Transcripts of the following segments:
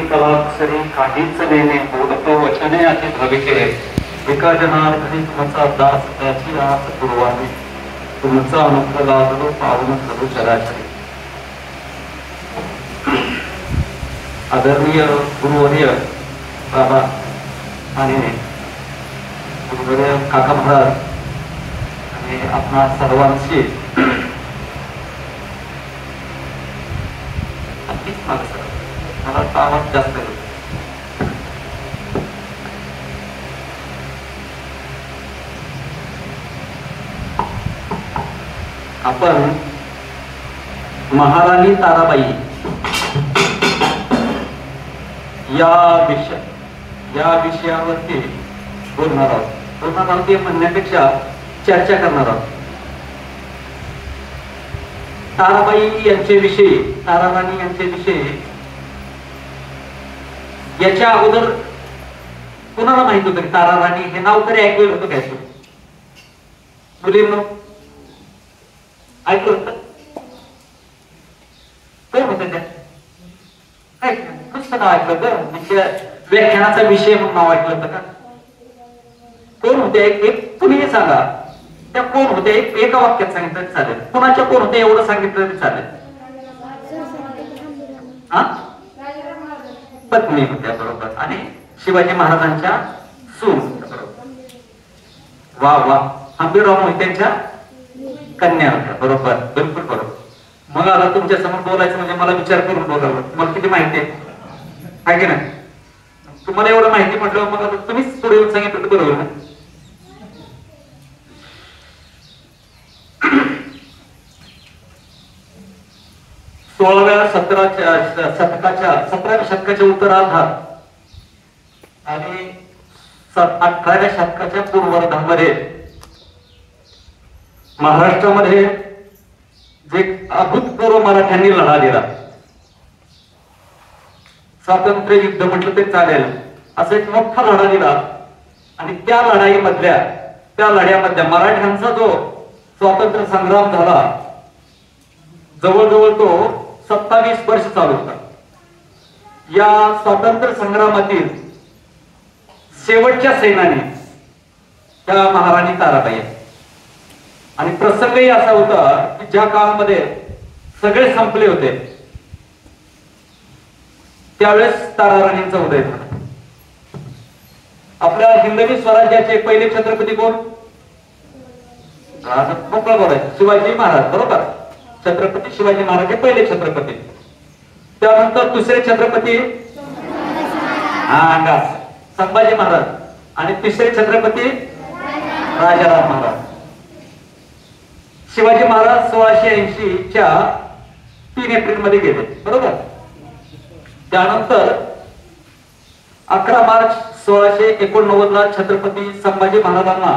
कलाक्षरी काहीच नेणे बोलतो वचने अति भाविके एका जनार्दनी तुमचा दास त्याची आस पूर्वाने तुमचा अनुग्रह लाभलो पावन सर्व चराचरी. आदरणीय गुरुवर्य बाबा आणि गुरुवर्य काका महाराज आणि आपणा सर्वांशी मला आवाज जास्त आहे. आपण महाराणी ताराबाई या विषयावरती बोलणार आहोत ते म्हणण्यापेक्षा चर्चा करणार आहोत. ताराबाई यांच्याविषयी, ताराराणी यांच्याविषयी याच्या अगोदर कोणाला माहित होतं की ताराराणी हे नाव तरी ऐकलं होतं काय? मुलींनो ऐकलं होतं? कोण होतं त्या? नुसतं नाव ऐकलं होतं म्हणजे व्याख्यानाचा विषय म्हणून नाव ऐकलं होतं का? कोण होते? एक तुम्ही सांगा त्या कोण होते? एका वाक्यात सांगितलं तरी चालेल. कोणाच्या कोण होते एवढं सांगितलं तरी चालेल. हा, पत्नी होत्या बरोबर आणि शिवाजी महाराजांच्या सून होत्या बरोबर. वा वा, हंबीरराव मोहित्यांच्या कन्या होत्या बरोबर, बिलकुल बरोबर. मग आता तुमच्या समोर बोलायचं म्हणजे मला विचार करून बोलावं. तुम्हाला किती माहिती आहे की नाही? तुम्हाला एवढं माहिती म्हटलं मग आता तुम्हीच पुढे येऊन सांगितलं तर बरोबर ना. 17व्या शतकाच्या उत्तरार्धात आणि 18व्या शतकाच्या पूर्वार्धामध्ये महाराष्ट्रामध्ये जे अभूतपूर्व मराठ्यांनी लढा दिला, स्वातंत्र्य युद्ध म्हटलं तरी चालेल, असा एक मोठा लढा दिला. आणि त्या लढ्यामध्ये मराठ्यांचा जो स्वातंत्र्य संग्राम झाला जवळजवळ तो 27 वर्ष चालू होता. या स्वातंत्र्य संग्रामातील शेवटच्या सेनानी त्या महाराणी ताराबाई. आणि प्रसंगही असा होता की ज्या काळामध्ये सगळे संपले होते त्यावेळेस ताराराणींचा उदय झाला. आपल्या हिंदवी स्वराज्याचे पहिले छत्रपती कोण? मोकळा बोलायचं, शिवाजी महाराज बरोबर. छत्रपती शिवाजी महाराज हे पहिले छत्रपती. त्यानंतर दुसरे छत्रपती संभाजी महाराज आणि तिसरे छत्रपती राजाराम महाराज. शिवाजी महाराज 1680च्या 3 एप्रिल मध्ये गेले बरोबर. त्यानंतर 11 मार्च 1689 ला छत्रपती संभाजी महाराजांना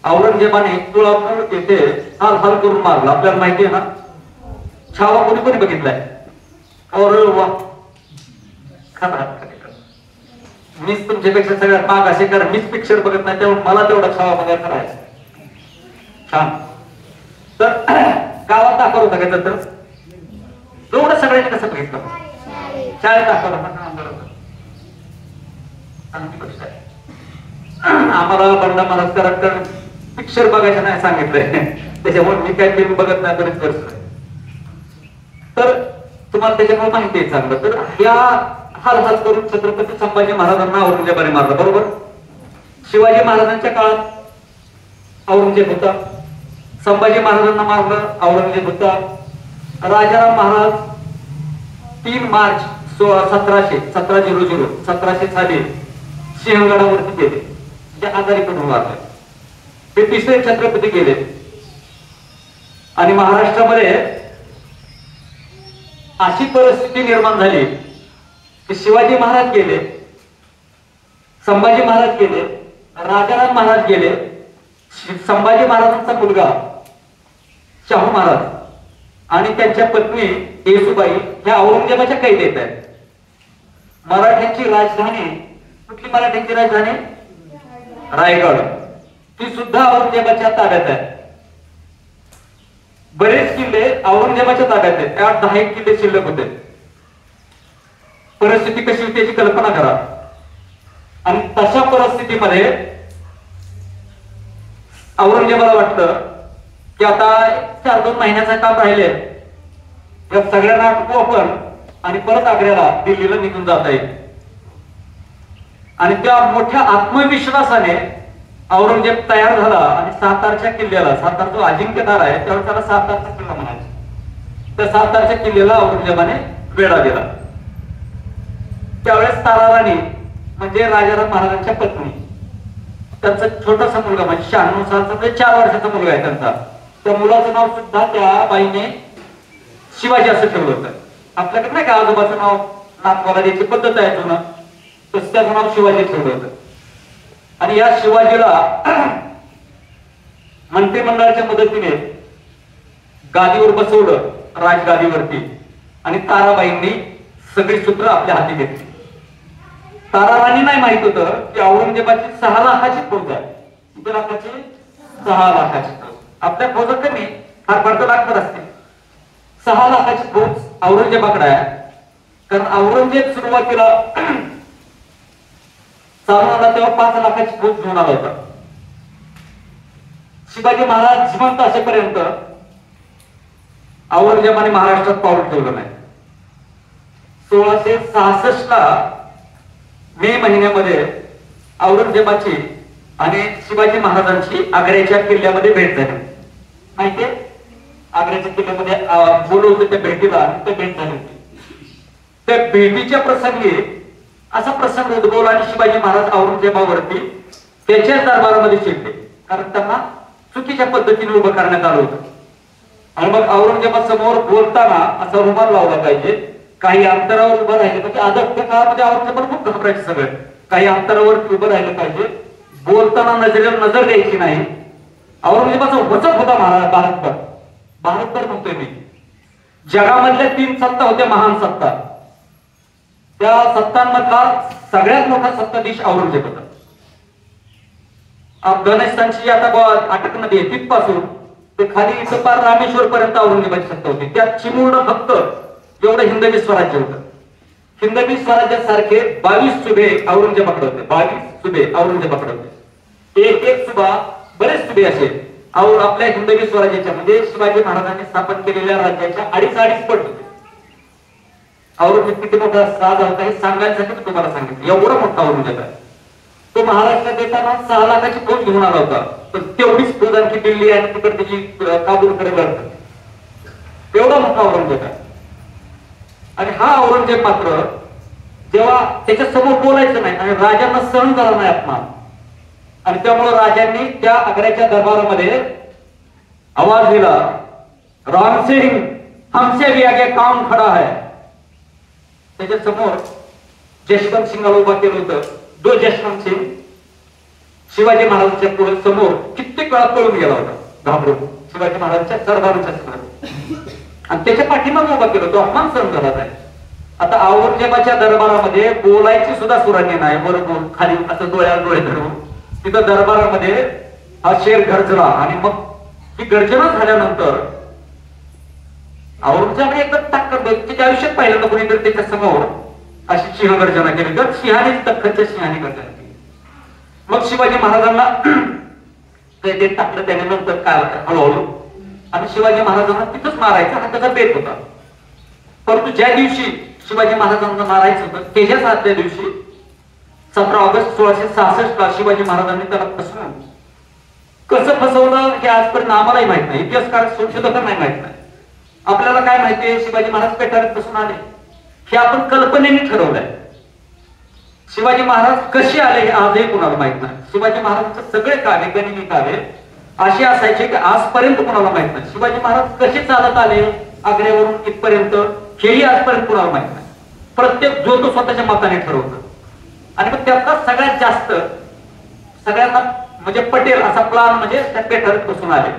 औरंगजेबाने तुळापूर येथे हाल हाल करून मारला. आपल्याला माहिती आहे ना. छावा कोणी कोणी बघितलाय? मीच तुमच्यापेक्षा सगळ्यात माग असे कारण मीच पिक्चर बघत नाही त्यामुळे मला तेवढा छावा बघायला करायचा. छान. तर गावात दाखवलं होता का? तर एवढं सगळ्यांनी कसं बघितलं? शाळेत दाखवलं होता. आम्हाला बंडा महाराज पिक्चर बघायचं नाही सांगितलंय, त्याच्यामुळे मी काय फिल्म बघत नाही बरेच वर्ष. तर तुम्हाला त्याच्यामुळे माहिती आहे चांगलं. तर या हाल हाल करून छत्रपती संभाजी महाराजांना औरंगजेबाने मारलं बरोबर. शिवाजी महाराजांच्या काळात औरंगजेब होता, संभाजी महाराजांना मारलं औरंगजेब होता. राजाराम महाराज 3 मार्च 1700 साली सिंहगडावरती गेले, जे आजारी पडून वारले. ते तिसरे छत्रपती गेले. आणि महाराष्ट्रामध्ये अशी परिस्थिती निर्माण झाली की शिवाजी महाराज गेले, संभाजी महाराज गेले, राजाराम महाराज गेले. संभाजी महाराजांचा मुलगा शाहू महाराज आणि त्यांच्या पत्नी येसुबाई ह्या औरंगजेबाच्या कैद येत आहेत. मराठ्यांची राजधानी कुठली? मराठ्यांची राजधानी रायगड, ती सुद्धा औरंगजेबाच्या ताब्यात आहे. बरेच किल्ले औरंगजेबाच्या ताब्यात आहेत. 8-10 किल्ले शिल्लक होते. परिस्थिती कशी होती याची कल्पना करा. आणि तशा परिस्थितीमध्ये औरंगजेबाला वाटतं की आता 4-2 महिन्याचं काम राहिले, या सगळ्यांना आटपू आपण आणि परत आग्र्याला दिल्लीला निघून जाता येईल. आणि त्या मोठ्या आत्मविश्वासाने औरंगजेब तयार झाला आणि सातारच्या किल्ल्याला, सातार जो अजिंक्यदार आहे त्यावेळेस त्याला सातारचा किल्ला म्हणायचा, त्या सातारच्या किल्ल्याला औरंगजेबाने वेढा दिला. त्यावेळेस ताराराणी म्हणजे राजाराम महाराजांच्या पत्नी, त्यांचा छोटासा मुलगा म्हणजे 96 सालचा म्हणजे 4 वर्षाचा मुलगा आहे त्यांचा, त्या मुलाचं नाव सुद्धा त्या बाईने शिवाजी असं ठेवलं होतं. आपल्याकडे नाही का आजोबाचं नाव नातवाला द्यायची पद्धत आहे जुनं, तसं त्याचं नाव शिवाजी ठेवलं होतं. आणि या शिवाजीला मंत्रिमंडळाच्या मदतीने गादीवर बसवलं, राजगादीवरती, आणि ताराबाईंनी सगळी सूत्र आपल्या हाती घेतली. ताराराणी नाही माहित होतं की औरंगजेबाची 6 लाखाची फौज आहे. किती लाखाची? 6 लाखाची फौज. आपल्या फौजा कमी, फार फार तर लागणार असते. 6 लाखाची फौज औरंगजेबाकडे आहे. कारण औरंगजेब सुरुवातीला चालून आला तेव्हा 5 लाखाची फौज घेऊन आला होता. शिवाजी महाराज जिवंत असेपर्यंत औरंगजेबाने महाराष्ट्रात पाऊल ठेवलं नाही. 1666 ला मे महिन्यामध्ये औरंगजेबाची आणि शिवाजी महाराजांची आग्र्याच्या किल्ल्यामध्ये भेट झाली. माहितीये, आग्र्याच्या किल्ल्यामध्ये बोलवलं त्या भेटीला, त्या भेट झाली होती. त्या भेटीच्या प्रसंगी असा प्रसंग उद्भवला आणि शिवाजी महाराज औरंगजेबावरती त्याच्या दरबारामध्ये शिरले, कारण त्यांना चुकीच्या पद्धतीने उभं करण्यात आलं होतं. आणि मग औरंगजेबासमोर बोलताना असा रुमाल लावला पाहिजे, काही अंतरावर उभं राहिलं पाहिजे. आदमच्या काळामध्ये औरंगजेबाला खूप घाबरायचे सगळे, काही अंतरावर उभं राहिलं पाहिजे, बोलताना नजरेला नजर द्यायची नाही. औरंगजेबाचा वचक होता भारतभर. भारतभर म्हणतोय मी, जगामधल्या 3 सत्ता होत्या महान सत्ता, त्या सत्तांमधला सगळ्यात मोठा सत्ताधीश औरंगजेब होता. अफगाणिस्तानची आता अटक नदी आहे तिथपासून ते खाली इथं पार रामेश्वर पर्यंत औरंगजेबाची सत्ता होती. त्यात चिमूर्ण फक्त एवढं हिंदवी स्वराज्य होतं. हिंदवी स्वराज्यासारखे 22 सुभे औरंगजेबाकडे होते. 22 सुभे औरंगजेबाकडे होते. एक सुभा, बरेच सुभे असे आपल्या हिंदवी स्वराज्याच्या म्हणजे शिवाजी महाराजांनी स्थापन केलेल्या राज्याच्या 2.5 पट होते. औरंगजेब किती मोठा राजा होता हे सांगायसाठी मी तुम्हाला सांगितलं. एवढा मोठा औरंगजेब आहे. तो महाराष्ट्रात येताना 6 लाखाची फौज घेऊन आला होता, पण तेवढीच फौज आणखी दिल्ली आणि तिकडे त्याची काबूलकडे लढत. एवढा मोठा औरंगजेब आहे. आणि हा औरंगजेब मात्र जेव्हा त्याच्या समोर बोलायचं नाही आणि राजांना सहन झाला नाही अपमान, आणि त्यामुळे राजांनी त्या आग्र्याच्या दरबारामध्ये आवाज दिला, रामसिंग हमसे भी आगे काम खडा है. त्याच्या समोर जशवंत सिंगाला उभा केलं होतं. जो जशवंत सिंग शिवाजी महाराजांच्या पुढे समोर कित्येक वेळा पळून गेला होता घाबरून शिवाजी महाराजांच्या दरबाराच्या समोर, आणि त्याच्या पाठीमागे उभा केला. तो अपमान सहन झाला नाही. आता औरंगजेबाच्या दरबारामध्ये बोलायची सुद्धा सुरांनी नाही, बरोबर खाली असं डोळ्याला डोळे धरून तिथं दरबारामध्ये हा शेर गर्जना. आणि मग ही गर्जना झाल्यानंतर औरंगजेबाने एकदम ताकद त्याच्या आयुष्यात पाहिलं कोणीतरी त्याच्या समोर अशी सिंह गर्जना केली, तर सिंहाने दख्खनच्या सिंहाने गर्जना केली. मग शिवाजी महाराजांना ते टाकलं त्याने नंतर काय हळूहळू, आणि शिवाजी महाराजांना तिथंच मारायचा हा त्याचा बेत होता. परंतु ज्या दिवशी शिवाजी महाराजांना मारायचं होतं त्याच्याच आदल्या दिवशी 17 ऑगस्ट 1666 ला शिवाजी महाराजांनी त्याला फसवून, कसं फसवलं हे आजपर्यंत आम्हालाही माहित नाही, इतिहासकार संशोधकांनाही माहित नाही. आपल्याला काय माहितीये शिवाजी महाराज पेटाऱ्यात बसून आले हे आपण कल्पनेने ठरवलंय. शिवाजी महाराज कसे आले हे आजही कुणाला माहित नाही. शिवाजी महाराजांचे सगळे काव्य, गनिमी काव्य असे असायचे की आजपर्यंत कुणाला माहित नाही. शिवाजी महाराज कसे चालत आले आग्र्यावरून इथपर्यंत हेही आजपर्यंत कुणाला माहित नाही. प्रत्येक जो तो स्वतःच्या मताने ठरवतो. आणि मग त्यातला सगळ्यात जास्त सगळ्यांना म्हणजे पटेल असा प्लान म्हणजे त्या पेठाऱ्यात बसून आले.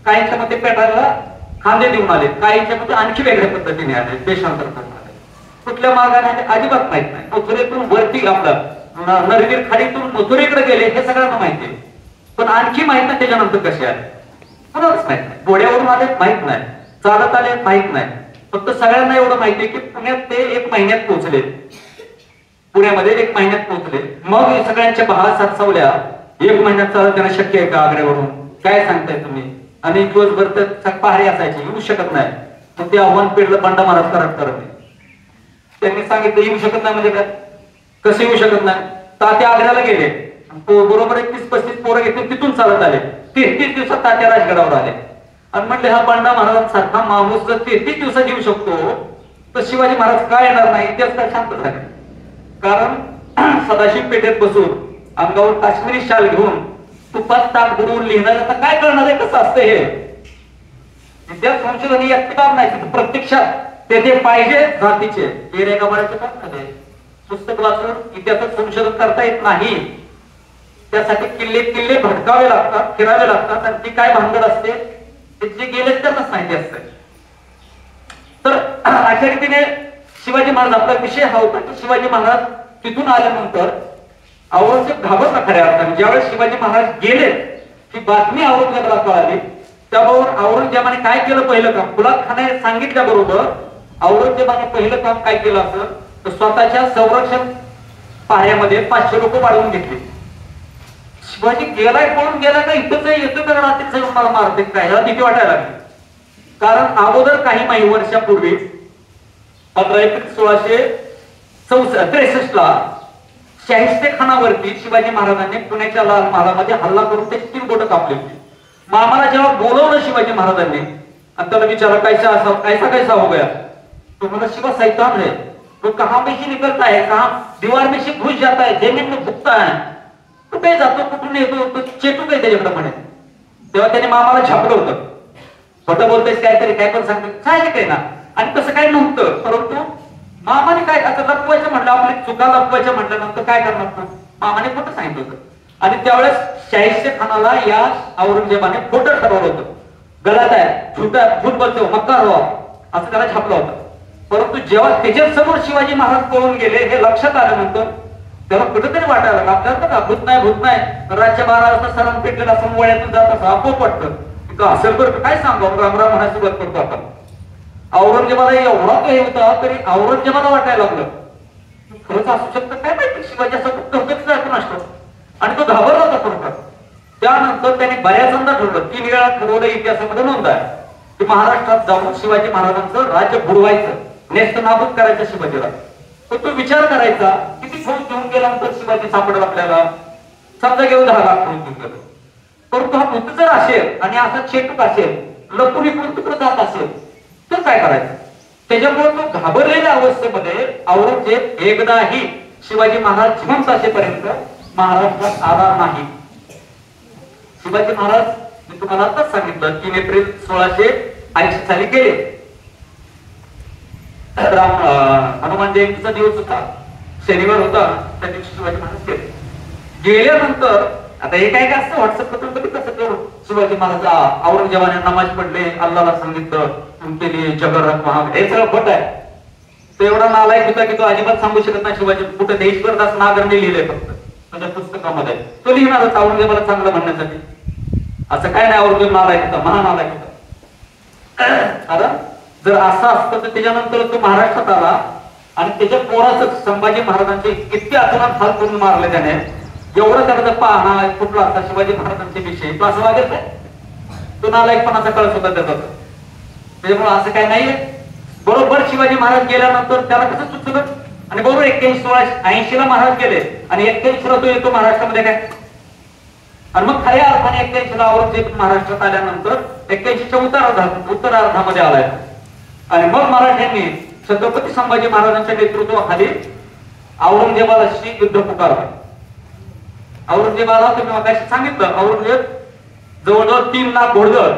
काहींच्या मध्ये पेठाऱ्याला खांदे देऊन आले, काहींच्या मध्ये आणखी वेगळ्या पद्धतीने आले, देशांतर करून आले. कुठल्या मार्गाने आले अजिबात माहित नाही. मथुरेतून वरती आपलं नरवीर खाडीतून मथुरेकडे गेले हे सगळ्यांना माहिती आहे, पण आणखी माहित नाही त्याच्यानंतर कसे आले कोणालाच माहित नाही. घोड्यावरून आले माहित नाही, चालत आले माहित नाही. फक्त सगळ्यांना एवढं माहिती आहे की पुण्यात ते 1 महिन्यात पोहोचले. पुण्यामध्ये 1 महिन्यात पोहोचले. मग सगळ्यांच्या बहा सातसावल्या 1 महिन्यात त्यांना शक्य आहे का आग्र्यावरून, काय सांगताय तुम्ही? आणि दिवसभर तर पहारे असायचे, येऊ शकत नाही. मग ते आव्हान पेडलं बंडा महाराज करत त्यांनी सांगितलं येऊ शकत नाही म्हणजे काय, कसं येऊ शकत नाही? तात्या आग्र्याला गेले, बरोबर 31-35 पोरं घेतून तिथून चालत आले. 33 दिवसात तात्या राजगडावर आले आणि म्हटले हा बंडा महाराजांसारखा माणूस जर 33 दिवसात येऊ शकतो तर शिवाजी महाराज काय येणार नाही? इतिहास काय शांत झाले. कारण सदाशिव पेठेत बसून अंगावर काश्मीरी शाल घेऊन तुपात ताक बुडवून लिहिणार आता काय करणार आहे, कसं असतं हे? इतिहास संशोधन ही बाब नाही, प्रत्यक्षात तेथे पाहिजे जातीचे एरेगाबाळाचे काम झाले. पुस्तक वाचून इतिहासात संशोधन करता येत नाही. त्यासाठी किल्ले भटकावे लागतात, फिरावे लागतात आणि ती काय भानगड असते ते जे गेले त्यांनाच माहिती असते. तर अशा रीतीने शिवाजी महाराज, आपला विषय हा होता की शिवाजी महाराज तिथून आल्यानंतर औरंगजेब घाबरला खऱ्या अर्थाने. ज्यावेळेस शिवाजी महाराज गेले ही बातमी औरंगजेबाला कळाली, त्याबरोबर औरंगजेबाने काय केलं पहिलं काम? फुलाद खानाने सांगितल्याबरोबर औरंगजेबाने पहिलं काम काय केलं असं तर स्वतःच्या संरक्षण पाहण्यामध्ये 500 लोक वाढवून घेतले. शिवाजी गेलाय, पळून गेला का इथंच येतो का रात्री मला मारते काय, ह्याला भीती वाटायला लागली. कारण अगोदर काही वर्षापूर्वी 15 एप्रिल 1663 ला शाहिस्ते खानावरती शिवाजी महाराजांनी पुण्याच्या लाल महालामध्ये हल्ला करून त्याची 3 बोटं कापली होती. मामाला जेव्हा बोलवलं शिवाजी महाराजांनी आणि त्याला विचारलं कैसा हो गया, तो बोला शिवा शैतान है, तो कहां में से निकलता है, कहां दीवार में से घुस जाता है, जमीन में घुसता है, तो काय जातो कुठून येतो, तो चेटू काय त्याच्याकडे म्हणे. तेव्हा त्याने मामाला छापलं होतं. खोटं बोलतेस काहीतरी, काय पण सांगतो काय काय ना. आणि तसं काही नव्हतं, परंतु मामाने काय आता लपवायचं म्हटलं, आपली चुका लपवायच्या म्हटल्यानंतर काय करणार ना, मामाने खोटं सांगितलं होतं. आणि त्यावेळेस शाहिस्ते खानाला या औरंगजेबाने खोटं ठरवलं होतं. गलत आहे, झूठ बोलतो, मक्का रहा असं त्याला छापलं होतं. परंतु जेव्हा त्याच्या समोर शिवाजी महाराज पळून गेले हे लक्षात आल्यानंतर त्याला कुठेतरी वाटायला लागलं आपल्याला का भूत नाही, रातच्या 12 वाजता सरण पेटलेला असं वळ्यातून जात असं आपोआप वाटतं असेल बरं काय सांगू, रामराम म्हणायला सुरुवात करतो आपण. औरंगजेबाला एवढा तो हे होता तरी औरंगजेबाला वाटायला लागलं खरंच असू शकतं काय माहिती, शिवाजी असं कुठं असतो. आणि तो घाबरला होता खरोखर. त्यानंतर त्याने बऱ्याचदा ठरवलं, 3 वेळा ठरवलं, इतिहासामध्ये नोंद आहे की महाराष्ट्रात जाऊन शिवाजी महाराजांचं राज्य बुडवायचं, नेस्त नाबूद करायचं शिवाजीला. तर तो विचार करायचा किती फौज घेऊन गेल्यानंतर शिवाजी सापडेल आपल्याला, समजा घेऊन 10 लाख फौज घेऊन गेलो. परंतु हा भूत जर असेल आणि असा चेटूक असेल, लपून इकडून तिकडे जात असेल तर काय करायचं? त्याच्यामुळे तो घाबरलेल्या अवस्थेमध्ये औरंगजेब एकदाही शिवाजी महाराज जिवंत असेपर्यंत महाराष्ट्रात आला नाही. शिवाजी महाराज मी तुम्हाला आताच सांगितलं 3 एप्रिल 1680 साली गेले. हनुमान जयंतीचा दिवस होता, शनिवार होता, त्या दिवशी शिवाजी महाराज गेले. गेल्यानंतर आता हे काय असतं व्हॉट्सअप कधी कसं करू, शिवाजी महाराज औरंगजेबाने नमाज पडले, अल्लाहला सांगितलं तुमचे लिए जगरनाथ महाग, हे सगळं खोट आहे. तो एवढा नालायक होता की तो अजिबात सांगू शकत नाही शिवाजी कुठे देशभरदास नागरने लिहिलंय फक्त त्याच्या पुस्तकामध्ये, तो लिहिणारच औरंगजेबाला चांगलं म्हणण्यासाठी. असं काय नाही, औरंगजेब नालायक होता, महानालायक होता. कारण जर असं असतं तर त्याच्यानंतर तो महाराष्ट्रात आला आणि त्याच्या पोराचं संभाजी महाराजांचे किती अतोनात हाल करून मारले त्याने, एवढं त्याला पाहणा कुठला असता शिवाजी महाराजांचे विषय तो असं वागेल काय, तो नालायकपणाचा कळस होता त्याचा. त्याच्यामुळे असं काय नाहीये. बरोबर शिवाजी महाराज गेल्यानंतर त्याला कसं सुचलं आणि बरोबर 1680 ला महाराज गेले आणि 81 ला तो येतो महाराष्ट्रामध्ये काय. आणि मग खऱ्या अर्थाने 81 ला औरंगजेब महाराष्ट्रात आल्यानंतर 81च्या उत्तरार्धामध्ये आलाय. आणि मग मराठ्यांनी छत्रपती संभाजी महाराजांच्या नेतृत्वाखाली औरंगजेबाशी युद्ध पुकारलं. औरंगजेबाला तुम्ही मगाशी सांगितलं, औरंगजेब जवळजवळ 3 लाख घोडदळ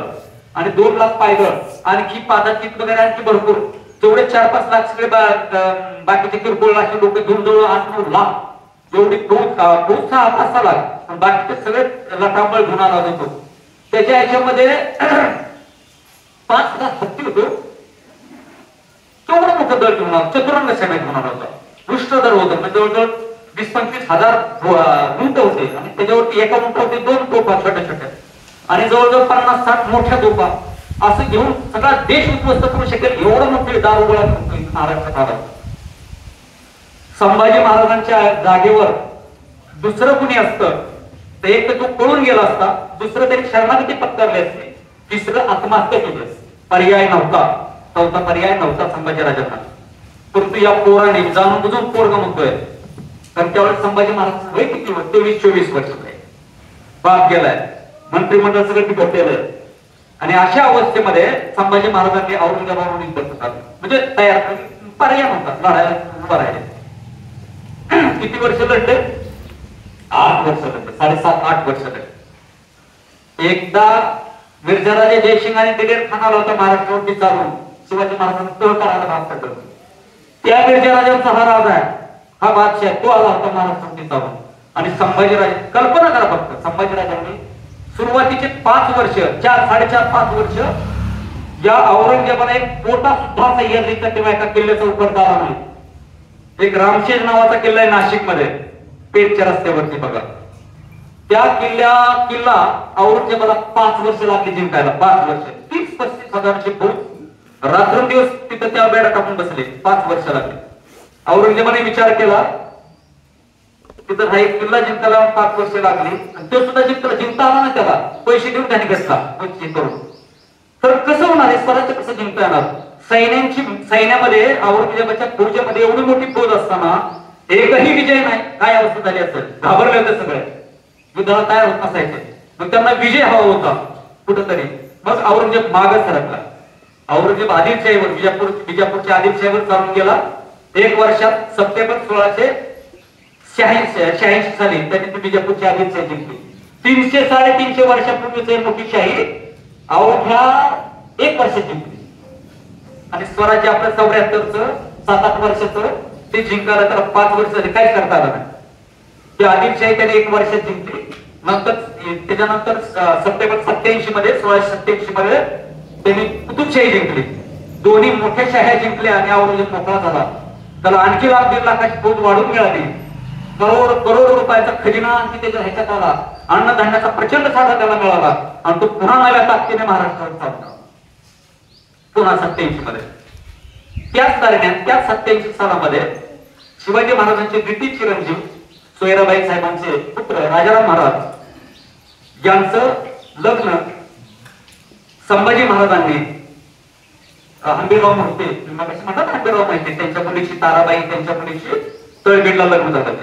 आणि 2 लाख पायदळ आणखी पादातीत वगैरे आणखी भरपूर जेवढे 4-5 लाख सगळे बाकीचे किरकोळ असे लोक घेऊन जवळ 8-9 लाख जेवढी फौज 5-6 लाख बाकीचे सगळे लटांबळ घेऊन आला होतो. त्याच्या याच्यामध्ये 5 लाख हत्ती होतो, केवढं मोठं दल घेऊन आला, चतुरंग सेना घेऊन आला होता, पृष्ठ दल होतं म्हणजे जवळजवळ 20-25 हजार उंट होते आणि त्याच्यावरती एका उंटावरती 2 तोफा छोट्या छोट्या आणि जवळजवळ 50-60 मोठ्या तोफा असं घेऊन सगळा देश उद्ध्वस्त करू शकेल एवढं मोठे दारुगोळा महाराष्ट्रात आला. संभाजी महाराजांच्या जागेवर दुसरं कुणी असतं तर एक तर तो पळून गेला असता, दुसरं तरी शरणागती पत्करली असते, तिसरं आत्महत्या केली असते. पर्याय नव्हता, चौथा पर्याय नव्हता संभाजीराजांना. परंतु या पोराने जाणून बुजून पोरगा म्हणतोय, कारण त्यावेळेस संभाजी महाराज वय किती होत, 23-24 वर्ष आहे. बाप गेलाय, मंत्रिमंडळ सगळं बिघडलेलं, आणि अशा अवस्थेमध्ये संभाजी महाराजांनी औरंगाबादवरून युद्ध करतात, म्हणजे तयार पर्याय नव्हता, लढायला उभा राहिले. किती वर्ष लढले? 8 वर्ष लढले, 7.5-8 वर्ष लढले. एकदा मिर्झाराजे जयसिंगाने दिलेर खान आला होता महाराष्ट्रावरती चालून शिवाजी महाराजांना तह करायला भाग पडलं. त्या मिर्झाराजांचा हा राजा आहे, हा बादशाह, तो आला होता महाराष्ट्रावरती चालून. आणि संभाजीराजे, कल्पना करा फक्त, संभाजीराजांनी सुरुवातीचे 5 वर्ष, 4-4.5-5 वर्ष या औरंगजेबाला एक पोटा सुद्धा सह्याद्रीचा किंवा एका किल्ल्याचा उघडता आला नाही. एक रामशेज नावाचा किल्ला आहे नाशिक मध्ये, पेठच्या रस्त्यावरती बघा. त्या किल्ला औरंगजेबाला 5 वर्ष लागली जिंकायला. 5 वर्ष, 30-35 हजाराचे फौज रात्रंदिवस तिथं त्या बेडा टाकून बसले. 5 वर्ष लागले. औरंगजेबाने विचार केला, तिथं हा एक किल्ला जिंकायला 5 वर्ष लागली, आणि तो सुद्धा जिंकता आला ना त्याला, पैसे देऊन त्याने घेतला करून. तर कसं होणार आहे, स्वराज्य कसं जिंकता येणार? सैन्यामध्ये औरंगजेबाच्या फौजेमध्ये एवढी मोठी फौज असताना एकही विजय नाही. काय अवस्था झाली असेल, घाबरले होते सगळे, युद्धाला तयार होत नसायचे. मग त्यांना विजय हवा होता कुठंतरी. मग औरंगजेब मागच सरकला. औरंगजेब आदिलशाहीवर, विजापूरच्या आदिलशाहीवर चालून गेला. 1 वर्षात सप्टेंबर 1686 साली त्यांनी ती विजापूरची आदिलशाही जिंकली. 300-350 वर्षापूर्वीच मोठी शाही अवघ्या 1 वर्षात जिंकली. आणि स्वराज्य आपलं 74चं 7-8 वर्षाचं ते जिंकायला त्याला 5 वर्ष झाली, काहीच करता आलं नाही. ती आदिलशाही त्याने 1 वर्षात जिंकली. नंतर त्याच्यानंतर सप्टेंबर 87 मध्ये 1687 मध्ये त्यांनी कुतुबशाही जिंकली. दोन्ही मोठ्या शाह्या जिंकल्या आणि औरंगजेब मोकळा झाला. त्याला आणखी 1.5 लाखाची फौज वाढून मिळाली. करोड रुपयाचा खजिना आणखी त्याच्या ह्याच्यात आला. अन्नधान्याचा प्रचंड साठा त्याला मिळाला, आणि तो पुन्हा नव्या ताकदीने महाराष्ट्रावर चालला. पुन्हा 87 मध्ये. त्याच दरम्यान, त्याच 87 सालामध्ये शिवाजी महाराजांचे द्वितीय चिरंजीव सोयराबाई साहेबांचे पुत्र राजाराम महाराज यांचं लग्न संभाजी महाराजांनी हंबीरराव मोहिते, म्हणतात हंबीरराव मोहिते, त्यांच्या मुलीची ताराबाई, त्यांच्या मुलीची तळबीडला लग्न झालं.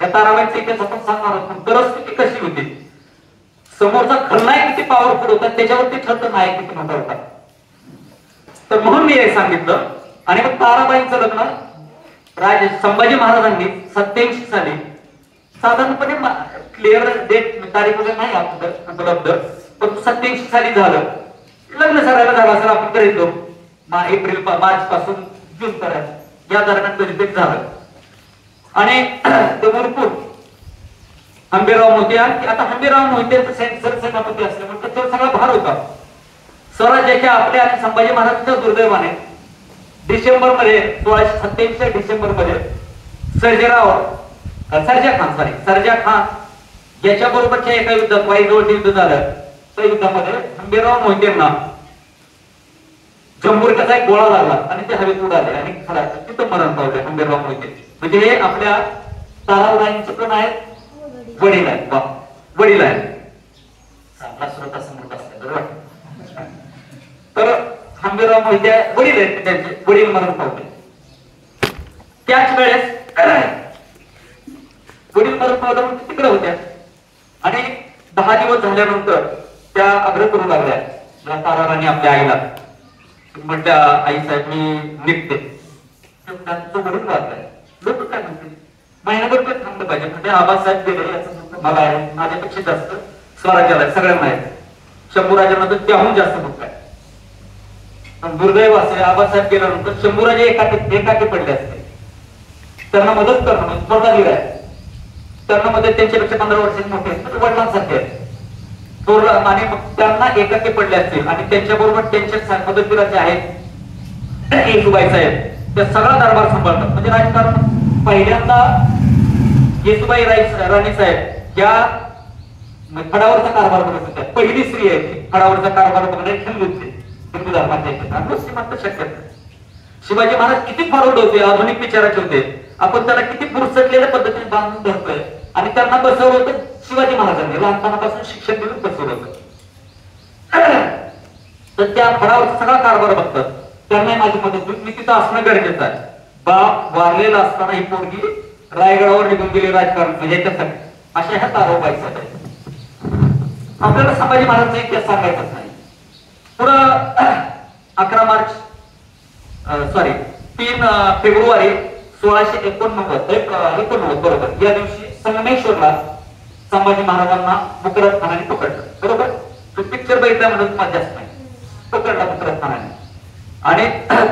त्या ताराबाईचा इतिहास आपण सांगणार आहोत. परिस्थिती कशी होती, समोरचा खलनायक किती पॉवरफुल होता त्याच्यावरती ठरतं नायक किती मोठा होता. तर म्हणून मी हे सांगितलं. आणि मग ताराबाईंचं लग्न राजे संभाजी महाराजांनी 87 साली, साधारणपणे क्लिअर डेट तारीख वगैरे नाही आपल्याकडे उपलब्ध, पण 87 साली झालं. लग्न सरायला झालं असेल, आपण करीतो मार्च पासून जून पर्यंत या दरम्यान कधीतरी झालं. आणि ते भरपूर हंबीरराव मोहिते, आता हंबीरराव मोहिते सरसेनापती असल्यामुळे त्याच्यावर सगळा भार होता. स्वराज्याच्या आपल्या आणि संभाजी महाराजांच्या दुर्दैवाने डिसेंबर मध्ये 1687 डिसेंबर मध्ये सर्जा खान याच्या बरोबरच्या एका युद्धात, वाईजवळ युद्ध झालं. त्या युद्धामध्ये हंबीरराव मोहितेंना जंबुरकाचा एक गोळा लागला आणि ते हवेत उडाले आणि तिथं मरण पावले हंबीरराव मोहिते. म्हणजे हे आपल्या ताराबाईंचे पण आहेत, वडील आहेत. वडील आहेत, चांगला श्रोता समोर असते बरोबर. तर हंबीरराव मोहिते वडील आहेत, त्यांचे वडील मरण पावले. त्याच वेळेस वडील मरण पावलं तिकडे होत्या. आणि 10 दिवस झाल्यानंतर त्या आग्रह करू लागल्या ताराराणी आपल्या आईला, म्हटल्या आई साहेब मी निघते. वडील वाचलाय, लोक काय म्हणतील, महिनाभर काय थांबलं पाहिजे. म्हणजे आबासाहेब गेले याचं मला आहे, माझ्यापेक्षा जास्त स्वराज्याला सगळ्यांना आहे. शंभूराजांना तर त्याहून जास्त दुःख आहे. पण दुर्दैव असे, आबासाहेब गेल्यानंतर शंभूराजे एकाकी पडले असते. त्यांना मदत करणं स्पर्धावीर आहे. त्यांना मदत त्यांच्यापेक्षा 15 वर्षांनी मोठे आहेत, वडिलांसारखे आहेत. आणि मग त्यांना एकाकी पडले असतील. आणि त्यांच्या बरोबर त्यांच्या मदतवीराचे आहेत येसुबाई साहेब, त्या सगळा दरबार सांभाळतात. म्हणजे राजकारण पहिल्यांदा येसुबाई राणी साहेब या फडावरचा कारभार बघत होत्या. पहिली स्त्री आहे फडावरचा कारभार बघणारी हिंदू धर्माच्या. मुस्लिमांत शक्यता. शिवाजी महाराज किती फॉरवर्ड होते, आधुनिक विचाराचे होते. आपण त्याला किती पुरसटलेल्या पद्धतीने बांधून धरतोय आणि त्यांना बसवलं होतं शिवाजी महाराजांनी लहानपणापासून शिक्षण देऊन बसवलं होतं. तर त्या फळावरचा सगळा कारभार बघतात. त्यांना माझी मदत होईल, मी तिथं असणं गरजेचं आहे. बाप वारलेला असताना ही पोरगी रायगडावर निघून गेली राजकारण म्हणजे याच्यासाठी, अशा ह्या तारो व्हायचा. आपल्याला संभाजी महाराजांचा इतिहास सांगायचाच नाही. पुढं 3 फेब्रुवारी 1689 बरोबर या दिवशी संगमेश्वरला संभाजी महाराजांना मुकरद खानाने पकडलं. बरोबर, तो पिक्चर बघितला म्हणून तुम्हाला जास्त नाही. पकडला मुकरद खानाने आणि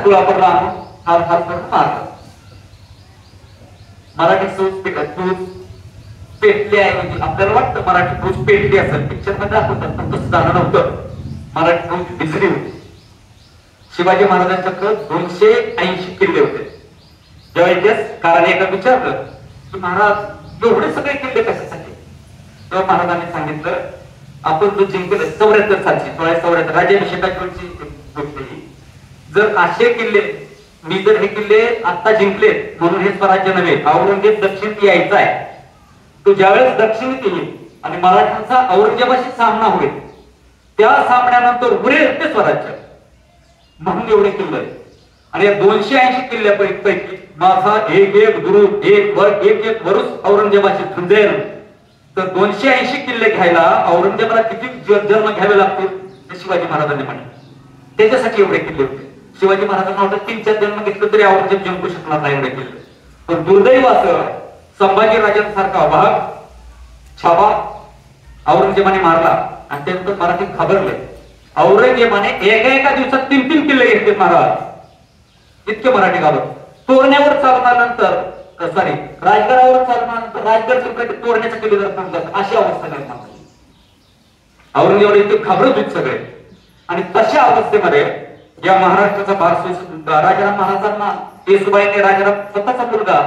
तुळापूरला आणून हार हार करून मारला. मराठी सूज पेटली आहे म्हणजे आपल्याला वाटतं मराठी फौज पेटली असेल, पिक्चर मध्ये दाखवतात, पण तसं झालं नव्हतं. मराठी फौज दिसली होती. शिवाजी महाराजांच्याकडे 280 किल्ले होते. जेव्हा इतिहासकाराने एका विचारलं की महाराज एवढे सगळे किल्ले कशासाठी, तेव्हा महाराजांनी सांगितलं आपण जो जिंकले 74 सालची 1674 राज्याभिषेकाची गोष्ट ही, जर असे किल्ले मी जर हे किल्ले आता जिंकले म्हणून हे स्वराज्य नव्हे, औरंगजेब दक्षिणेत यायचा आहे, तो ज्यावेळेस दक्षिणेत येईल आणि मराठ्यांचा औरंगजेबाशी सामना होईल, त्या सामन्यानंतर उरेल ते स्वराज्य म्हणून एवढे किल्ले. आणि या 280 किल्ल्यापैकी माझा एक एक दुरुद एक वरुस औरंगजेबाशी झुंजेल. तर 280 किल्ले घ्यायला औरंगजेबाला किती जन्म घ्यावे लागतील हे शिवाजी महाराजांनी म्हटलं. त्याच्यासाठी एवढे किल्ले होते. शिवाजी महाराजांना वाटतं 3-4 जन्म घेतलं तरी औरंगजेब जिंकू शकणार नाही एवढे किल्ले. पण दुर्दैव असं संभाजी राजांसारखा वाघ छावा औरंगजेबाने मारला आणि त्यानंतर मराठी घाबरले. औरंगजेबाने एका दिवसात 3 किल्ले घेतले महाराज. इतके मराठी घाबर. तोरण्यावर चालल्यानंतर राजगडावर चालल्यानंतर राजगड जिंकला की तोरण्याचा किल्लेदार पडून जातात, अशी अवस्था निर्माण झाली. औरंगजेबाला इतके घाबरत होते सगळे. आणि तशा अवस्थेमध्ये या महाराष्ट्राचा भार राजाराम महाराजांना येसुबाईंनी राजाराम स्वतःचा मुलगा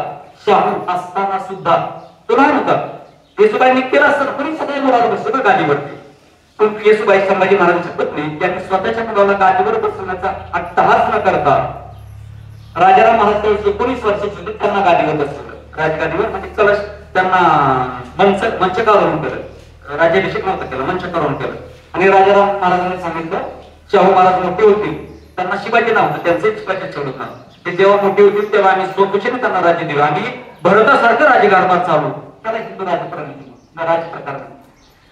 शाहू असताना सुद्धा तो लहान होता. येसुबाईंनी केला असताना कोणी सगळे मुलावर बसलं गादीवरती. पण येसुबाई संभाजी महाराजांची पत्नी त्यांनी स्वतःच्या मुलाला गादीवर बसवण्याचा अट्टहास न करता राजाराम महाराज 19 वर्षाचे होते, त्यांना गादीवर बसवलं. राजगादीवर म्हणजे कलश त्यांना मंचकावरून केलं. राज्याभिषेक नव्हता केला, मंचकावरून केलं. आणि राजाराम महाराजांनी सांगितलं शाहू महाराज मोठे होतील, त्यांना शिवाजी नाव होतं, त्यांचे शिवाजी ठेवलं नाव. ते जेव्हा मोठे होतील तेव्हा आम्ही स्वतःने त्यांना राज्य देऊ आणि भरतासारखं राजकारभार चालू, त्याला हिंदू राजप्रकार.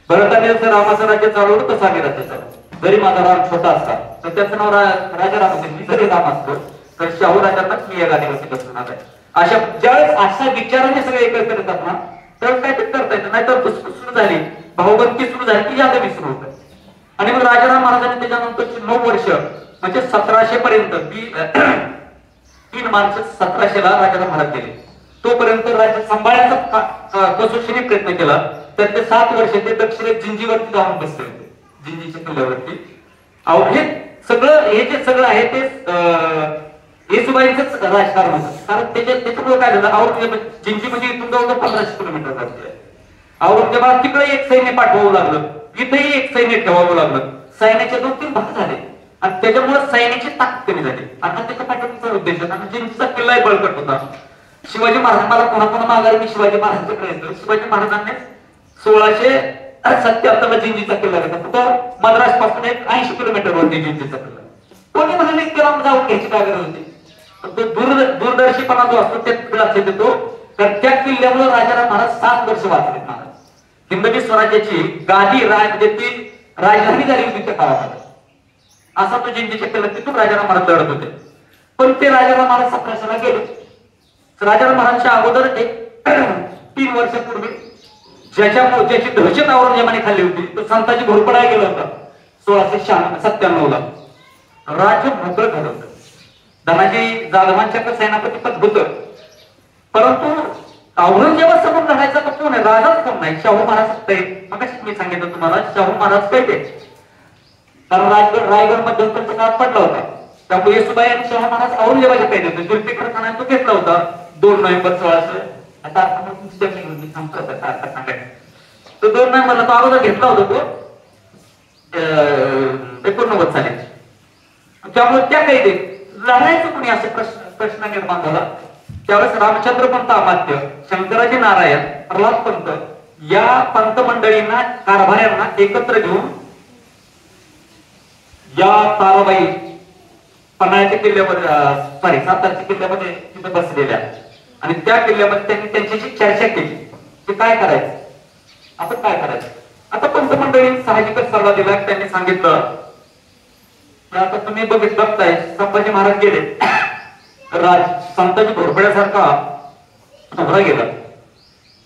भरताने जसं रामाचं राज्य चालवलं तसं आम्ही राज्य चालू. जरी माझा राम छोटा असता तर त्याचं नाव राजाराम असेल, मी जरी राम असतो तर शाहू राजांनाच मी या गादीवरती बसवणार आहे. अशा ज्यावेळेस अशा विचाराने सगळे एकत्र येतात ना, त्यावेळेस काय ते करता येतं. नाहीतर सुरू झाली भाऊबंदी सुरू झाली की यादवी सुरू होतं. आणि मग राजाराम महाराजांनी त्याच्यानंतरची 9 वर्ष म्हणजे 1700 पर्यंत 3 मार्च 1700ला राजाराम महाराज गेले. तोपर्यंत राज्य सांभाळण्याचा कसोशीने प्रयत्न केला. तर ते 7 वर्ष ते दक्षिणेत जिंजीवरती जाऊन बसले होते, जिंजीच्या किल्ल्यावरती. हे जे सगळं आहे ते येसुबाईंचंच राजकारण होतं. कारण त्याच्यामुळे काय झालं, औरंगजेब जिंजी म्हणजे इथून जवळजवळ 1500 किलोमीटर राज्य आहे. औरंगजेबाला तिकडे एक सैन्य पाठवावं लागलं, इथेही एक सैन्य ठेवावं लागलं. सैन्याचे 2-3 भाग झाले आणि त्याच्यामुळे सैन्याची ताकद कमी झाली. आता त्याच्या पाठवण्याचा उद्देश होता, जिंजीचा किल्लाही बळकट होता. शिवाजी महाराज मला कोणा माघारी मी शिवाजी महाराजांकडे येतो. शिवाजी महाराजांनी 1677 ला जिंजीचा किल्ला घेतला. कुठं मद्रास पासून 80 किलोमीटर वरती जिंजीचा किल्ला. कोणी म्हणाले किल्ला जाऊन घ्यायची काय गरज होती. दूरदर्शीपणा जो असतो ते लक्षात येतो. तर त्या किल्ल्यामुळे राजाराम महाराज 7 वर्ष वाचले. महाराज हिंदवी स्वराज्याची गादी म्हणजे ती राजधानी झाली होती त्या काळामध्ये. असा तो जिंजीच्या किल्ला, तिथून राजाराम महाराज लढत होते. पण ते राजाराम महाराज 1700ला गेले. राजाराम महाराजांच्या अगोदर 3 वर्षापूर्वी ज्याची दहशत औरंगजेबाने खाल्ली होती तो संताजी घोरपडाला गेला होता 1697 ला. राज्य मोकळं झालं होतं. धनाजी जाधवांच्या सेनापती पद होतं. परंतु औरंगजेबासमोर लढायचा तर कोण आहे, राजाच कोण नाही. शाहू महाराज मगाशीच मी सांगितलं तुम्हाला, शाहू महाराज कैदे. कारण रायगड मध्यंतरचा काळ पडला होता. त्यामुळे येसुबाई आणि शाहू महाराज औरंगजेबाच्या कैद होते. जुल्फिकार खानाने तो घेतला होता 2 नोव्हेंबर 1600. आता तो 2 नोव्हेंबरला तो अगोदर घेतला होता तो 89 साली. त्यामुळे त्या कैदेत लढायचं कोणी असे प्रश्न निर्माण झाला. त्यावेळेस रामचंद्र पंत अमात्य, शंकराजी नारायण, प्रल्हाद पंत या पंत मंडळींना, कारभाऱ्यांना एकत्र घेऊन या ताराबाई पन्हाळ्याच्या किल्ल्यावर सॉरी सातारच्या किल्ल्यामध्ये तिथे बसलेल्या आणि त्या किल्ल्यामध्ये त्यांनी त्यांच्याशी चर्चा केली की काय करायचं, आपण काय करायचं. आता पंत मंडळींनी साहजिकच सल्ला दिला. त्यांनी सांगितलं की आता तुम्ही बघताय संभाजी महाराज गेले, संताजी घोरपड्यासारखा सोहरा गेला,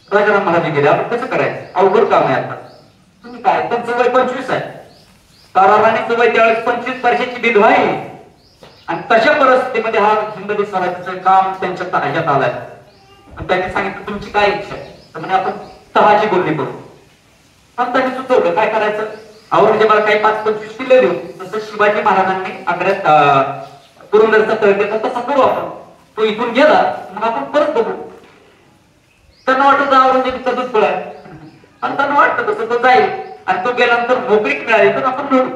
राजाराम महाराज गेले, आपण कसं करायचं, अवघड काम आहे. आता तुम्ही काय, त्यांचं वय 25 आहे, ताराराणीचं वय त्यावेळेस 25 वर्षाची विधवा आहे आणि तशा परिस्थितीमध्ये हा हिंदवी स्वराज्याचं काम त्यांच्या ह्याच्यात आलाय. त्यांनी सांगितलं तुमची काय इच्छा आहे, तर म्हणजे आपण तहाची बोलणी करू. पण त्यांनी सुचवलं काय करायचं, औरंगजेबाला काही 5-25 किल्ले देऊ, तसं शिवाजी महाराजांनी आग्र्यात पुरंदरचा तळ घेतला तसं करू आपण. तो इथून गेला मग आपण परत बघू. त्यांना वाटत औरंगजेबाचा दुष्फळ आहे आणि त्यांना वाटतं तसं तो जाईल आणि तो गेल्यानंतर नोकरी मिळाली तर आपण मिळू.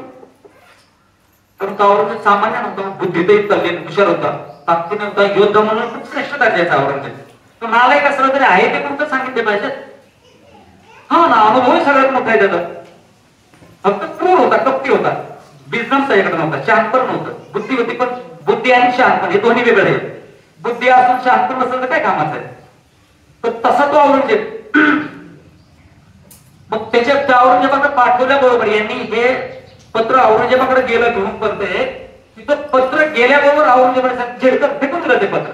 परंतु औरंगजेब सामान्य नव्हता, बुद्धीतही चालले, हुशार होता, ताकदीने होता, योद्धा म्हणून खूप श्रेष्ठ दर्जाचा औरंगजेब. तो नालायक असला तरी आहे ते कोणतं सांगितले पाहिजे. हा ना, अनुभवही सगळ्यात मोठा आहे त्याचा. फक्त क्रूर होता, कपटी होता, बिझनेस त्याच्याकडे नव्हता, शहाणपण नव्हतं. बुद्धी होती पण बुद्धी आणि शहाणपण हे दोन्ही वेगळे आहेत. बुद्धी असून शहाणपण नसेल तर काय कामाचं आहे. तर तसा तो औरंगजेब. मग त्याच्या औरंगजेबाकडे पाठवल्याबरोबर यांनी हे पत्र औरंगजेबाकडे गेलं घेऊन पडते. तिथं पत्र गेल्याबरोबर औरंगजेबाने झेडकर फेकून दिलं ते पत्र.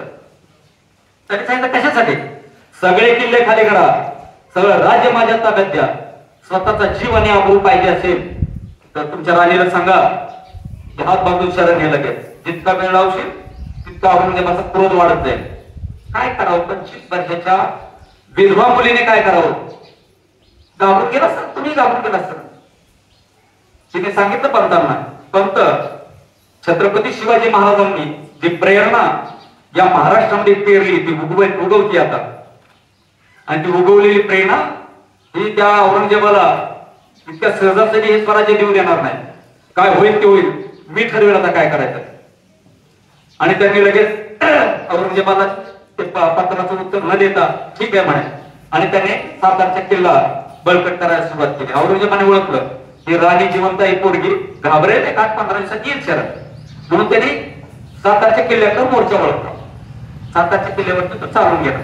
त्यांनी सांगितलं कशासाठी, सगळे किल्ले खाली करा, सगळं राज्य माझ्या ताब्यात द्या, स्वतःचा जीव आणि आबरू पाहिजे असेल तर तुमच्या राणीला सांगा हात बांधून शरण हे लगेच. जितका वेळ लावशील तितका औरंगजेबाचा क्रोध वाढत जाईल. काय करावं, 25 वर्षाच्या विधवा मुलीने काय करावं, घाबरून गेला सर, तुम्ही घाबरून गेला सर. तिने सांगितलं पंतांना, पंत छत्रपती शिवाजी महाराजांनी जी प्रेरणा या महाराष्ट्रामध्ये पेरली ती उगवती आता आणि ती उगवलेली प्रेरणा ही त्या औरंगजेबाला इतक्या सहजासहजी हे स्वराज्य देऊ देणार नाही. काय होईल ते होईल, मी ठरवेल आता काय करायचं. आणि त्यांनी लगेच औरंगजेबाला ते पत्राचं उत्तर न देता ठीक आहे म्हणे आणि त्याने सातारचा किल्ला बळकट करायला सुरुवात केली. औरंगजेबाने ओळखलं की राणी जिवंत ही पोरगी घाबरेल, 8-15 दिवसात येईल शरण, म्हणून त्यांनी सातारच्या किल्ल्याकडे मोर्चा ओळखला. सातारच्या किल्ल्यावरती तो चालून गेला.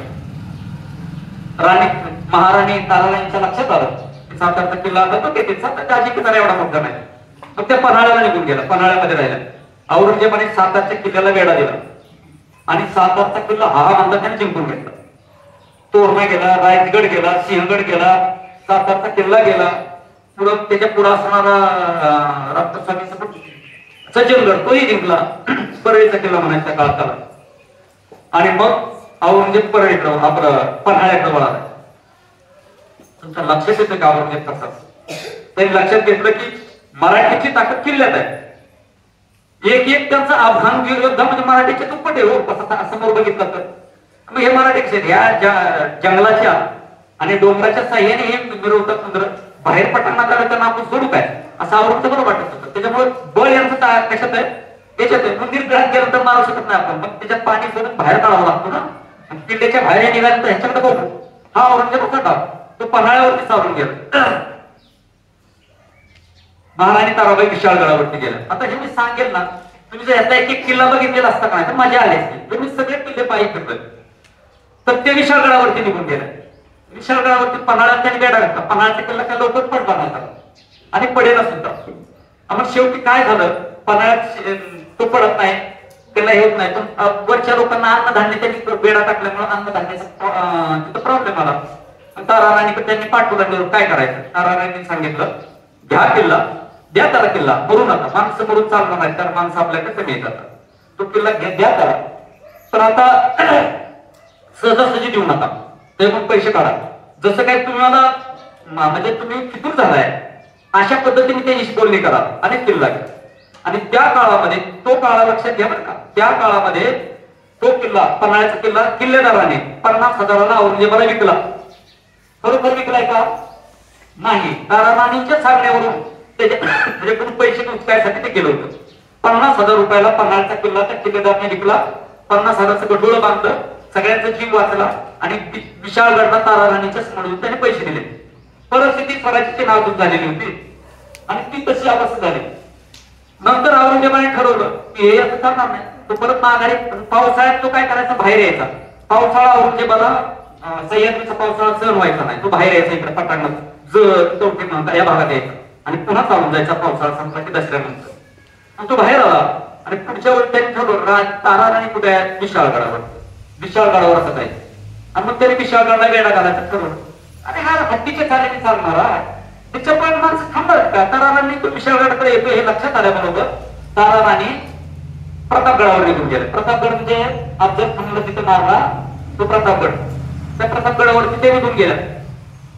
महाराणी ताराराणीच्या लक्षात आलं सातारचा किल्ला आता तो किती सातारच्या किल्ला एवढा मोठा नाही. मग त्या पन्हाळ्याला निघून गेला, पन्हाळ्यामध्ये राहिला. औरंगजेबाने सातारच्या किल्ल्याला वेढा दिला आणि सातारचा किल्ला हा म्हणता त्याने जिंकून घेतला. तोरणा गेला, रायगड गेला, सिंहगड गेला, सातारचा किल्ला गेला. पुढं त्याच्या पुढे असणारा राष्ट्रस्वामी सज्जनगड तोही जिंकला. परळीचा किल्ला म्हणायचा काळात आला आणि मग औरंगजेब परळीकडे आपलं पन्हाळ्याकडे वळाला. तुमच्या लक्षात येतं का औरंगजेब कसा, त्यांनी लक्षात घेतलं की मराठीची ताकद किल्ल्यात आहे. एक त्यांचा अफगाण योद्धा म्हणजे मराठीचे दुप्पट आहे हो, कसं समोर बघितलं तर. मग हे मराठी कसे ह्या जंगलाच्या आणि डोंगराच्या साह्याने हे मिरवतात सुंदर बाहेर पटांना आलं त्यांना आपण सोडू काय असं औरंगजेबाला वाटत होतं. त्याच्यामुळे बळ यांचं कशात आहे, त्याच्यात आहे. मंदिर ग्रहात गेलं तर मारू शकत नाही आपण, मग त्याच्यात पाणी सोडून बाहेर काढावं लागतो ना. किल्ल्याच्या बाहेर निघालं तर ह्याच्याकडे बघू. हा औरंगजेबाचा डाव तो पन्हाळ्यावरती सावरून गेला. महाराणी ताराबाई विशाळगडावरती गेला. आता हे मी सांगेल ना, तुम्ही जर याचा एक किल्ला बघितलेला असता का तर मजा आली असते. मी सगळे किल्ले पायी फिरले तर ते विशाळगडावरती निघून गेले. विशाळगडावरती पन्हाळ्यात त्यांनी वेढा घातला. पन्हाळ्याचा किल्ला काय लवकर पडला नव्हता आणि पडेला सुद्धा. मग शेवटी काय झालं, पन्हाळ्यात तो पडत नाही, किल्ला होत नाही. पण वरच्या लोकांना अन्नधान्य त्यांनी वेढा टाकल्यामुळे अन्नधान्याचा तिथं प्रॉब्लेम आला. ताराराणीकडे त्यांनी पाठवलं काय करायचं. ताराराणीने सांगितलं घ्या किल्ला, द्या त्याला किल्ला, मरू नका. माणसं मरून चालणार नाही, तर माणसं आपल्याकडे कमी येतात. तो किल्ला द्या त्याला, पण आता सहजासहजी देऊ नका, ते मग पैसे काढा. जसं काय तुम्हाला म्हणजे तुम्ही फितूर झालाय अशा पद्धतीने त्यांची बोलणी करा आणि किल्ला घ्या. आणि त्या काळामध्ये तो काळा लक्षात घ्या बरं का, त्या काळामध्ये तो किल्ला पन्हाळ्याचा किल्ला किल्लेदाराने 50,000ला औरंगजेबाला विकला. बरोबर विकलाय का नाही, ताराराणीच्या सांगण्यावरून त्याच्याकडून पैसे उचकायसाठी ते गेलं होतं. 50,000 रुपयाला पन्हाळ्याचा किल्ला त्या किल्लेदाराने विकला. 50,000चं गडोळं बांधलं, सगळ्यांचा जीव वाचला आणि विशाळगडला तारा राणीच्या समोरून त्याने पैसे दिले. परिस्थिती स्वराज्याची नाजूक झालेली होती आणि ती तशी अवस्था झाली. नंतर औरंगजेबाने ठरवलं की हे असं करणार नाही. तो परत माघारी पावसाळ्यात तो काय करायचा, बाहेर यायचा. पावसाळा औरंगजेबाला सह्याद्रीचा पावसाळा सहन व्हायचा नाही. तो बाहेर यायचा इकडे पटांगणात या भागात यायचा आणि पुन्हा चालून जायचा पावसाळा संपला की दसऱ्यानंतर. तो बाहेर आला आणि पुढच्या वेळी त्यांनी ठरवलं तारा राणी कुठे आहे, विशाळगडावर. विशाळगडावर असं जायचं आणि मग त्याने विशाळगडला वेढा घालायचं ठरवलं. अरे हा हत्तीच्या चालीने चालणारा त्याच्या पण माणसं थांबत का. तारा राणी तो विशाळगडाकडे येतो हे लक्षात आल्याबरोबर तारा राणी प्रतापगडावर निघून गेले. प्रतापगड म्हणजे अफजल खानला तिथे मारला तो प्रतापगड. त्या प्रतापगडावरती ते निघून गेला.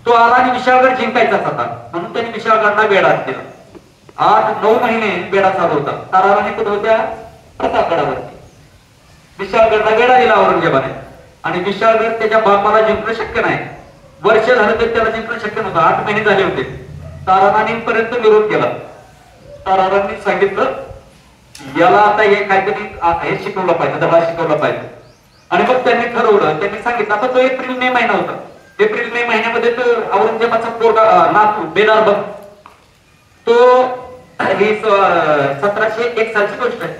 तो आला आणि विशाळगड जिंकायचाच होता म्हणून त्यांनी विशाळगडला वेढा दिला. 8-9 महिने वेढा चालू होता. तारा राणी कुठे होत्या, प्रतापगडावरती. विशाळगडला वेढा दिला औरंगजेबाने आणि विशाळगड त्याच्या बापाला जिंकणं शक्य नाही. वर्ष झालं तर त्याला जिंकणं शक्य नव्हतं. 8 महिने झाले होते. तारा राणींपर्यंत निरोप केला. तारा राणींनी सांगितलं याला आता हे काहीतरी हे शिकवलं पाहिजे, धडा शिकवला पाहिजे. आणि मग त्यांनी ठरवलं, त्यांनी सांगितलं आता तो एप्रिल-मे महिना होता. एप्रिल-मे महिन्यामध्ये तो औरंगजेबाचा पोरगा नातू बेदार बघ तो ही 1701 सालची गोष्ट आहे.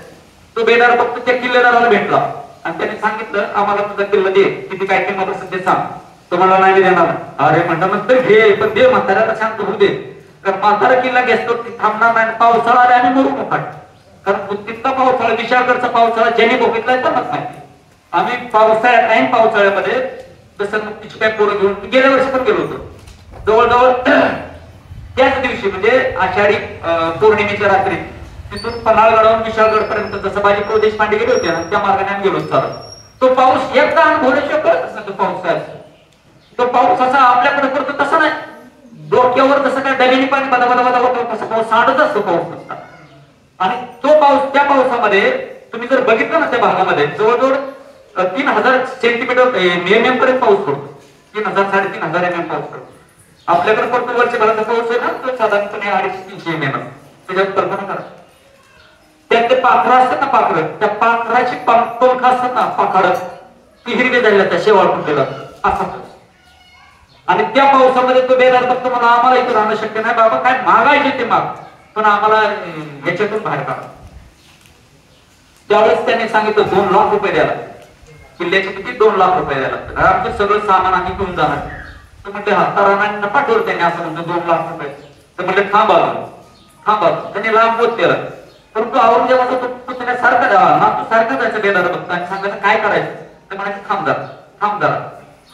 तो बेदार फक्त त्या किल्लेदाराला भेटला आणि त्यांनी सांगितलं आम्हाला तुझा किल्ला दे, किती काय किंमत असेल ते सांग. तो मला नाही देणार. अरे म्हणता नंतर घे पण दे, म्हाताऱ्याला शांत होऊ दे. कारण म्हातारा किल्ला घेतो थांबणार नाही. पावसाळा आले आणि मरू मोकाट. कारण तिथला पावसाळा विशाळगडचा पावसाळा ज्यांनी बघितलाय त्यांनाच माहिती. आम्ही पावसाळ्यात ऐन पावसाळ्यामध्ये तसं तिची काय पोरं घेऊन गेल्या वर्षी पण गेलो होतो. जवळजवळ त्याच दिवशी म्हणजे आषाढी पौर्णिमेच्या रात्री तिथून पन्हाळगडावरून विशाळगड पर्यंत जसं बाजीप्रभू देशपांडे गेले होते ना त्या मार्गाने आम्ही गेलो चालत. तो पाऊस एकदा अनुभवल्याशिवाय कळत असं तो पाऊस काय. तो पाऊस असा आपल्याकडे पडतो तसा नाही. डोक्यावर जसं काय डबेने पाणी बदा बदा बदा होतो तसं पाऊस सांडत असतो पाऊस नसता. आणि तो पाऊस त्या पावसामध्ये तुम्ही जर बघितलं ना त्या भागामध्ये जवळजवळ 3000 सेंटीमीटर एमएम पर्यंत पाऊस पडतो. 3000-3500 एमएम पाऊस पडतो. आपल्याकडे पडतो वर्षभराचा पाऊस आहे ना तो साधारणपणे 250-300 एमएम. त्याच्यात कल्पना करा. त्यात ते पाखरं असतात ना पाखरं, त्या पाखराची पंख असतात ना पाखरं ती हिरवी झालेला त्या शेवाळ फुटलेला असा. आणि त्या पावसामध्ये तो बेदार फक्त मला आम्हाला इथं राहणं शक्य नाही बाबा, काय मागायचे ते माग पण आम्हाला ह्याच्यातून बाहेर काढा. त्यावेळेस त्यांनी सांगितलं 2 लाख रुपये द्यायला. किल्ल्याचे किती 2 लाख रुपये द्यायला लागतात. आमचं सगळं सामान आम्ही घेऊन जाणार. तर म्हणजे ताराराणींना पाठवलं त्यांनी असं म्हणतो 2 लाख रुपये. तर म्हणजे थांबा थांबा. त्यांनी लांब बोत केला. परंतु औरंगजेबाचा तो पुतण्यासारखा नातू सारखा जायचं बेदार बघता आणि सांगायचं काय करायचं. तर म्हणायचं थांब जरा थांब जरा.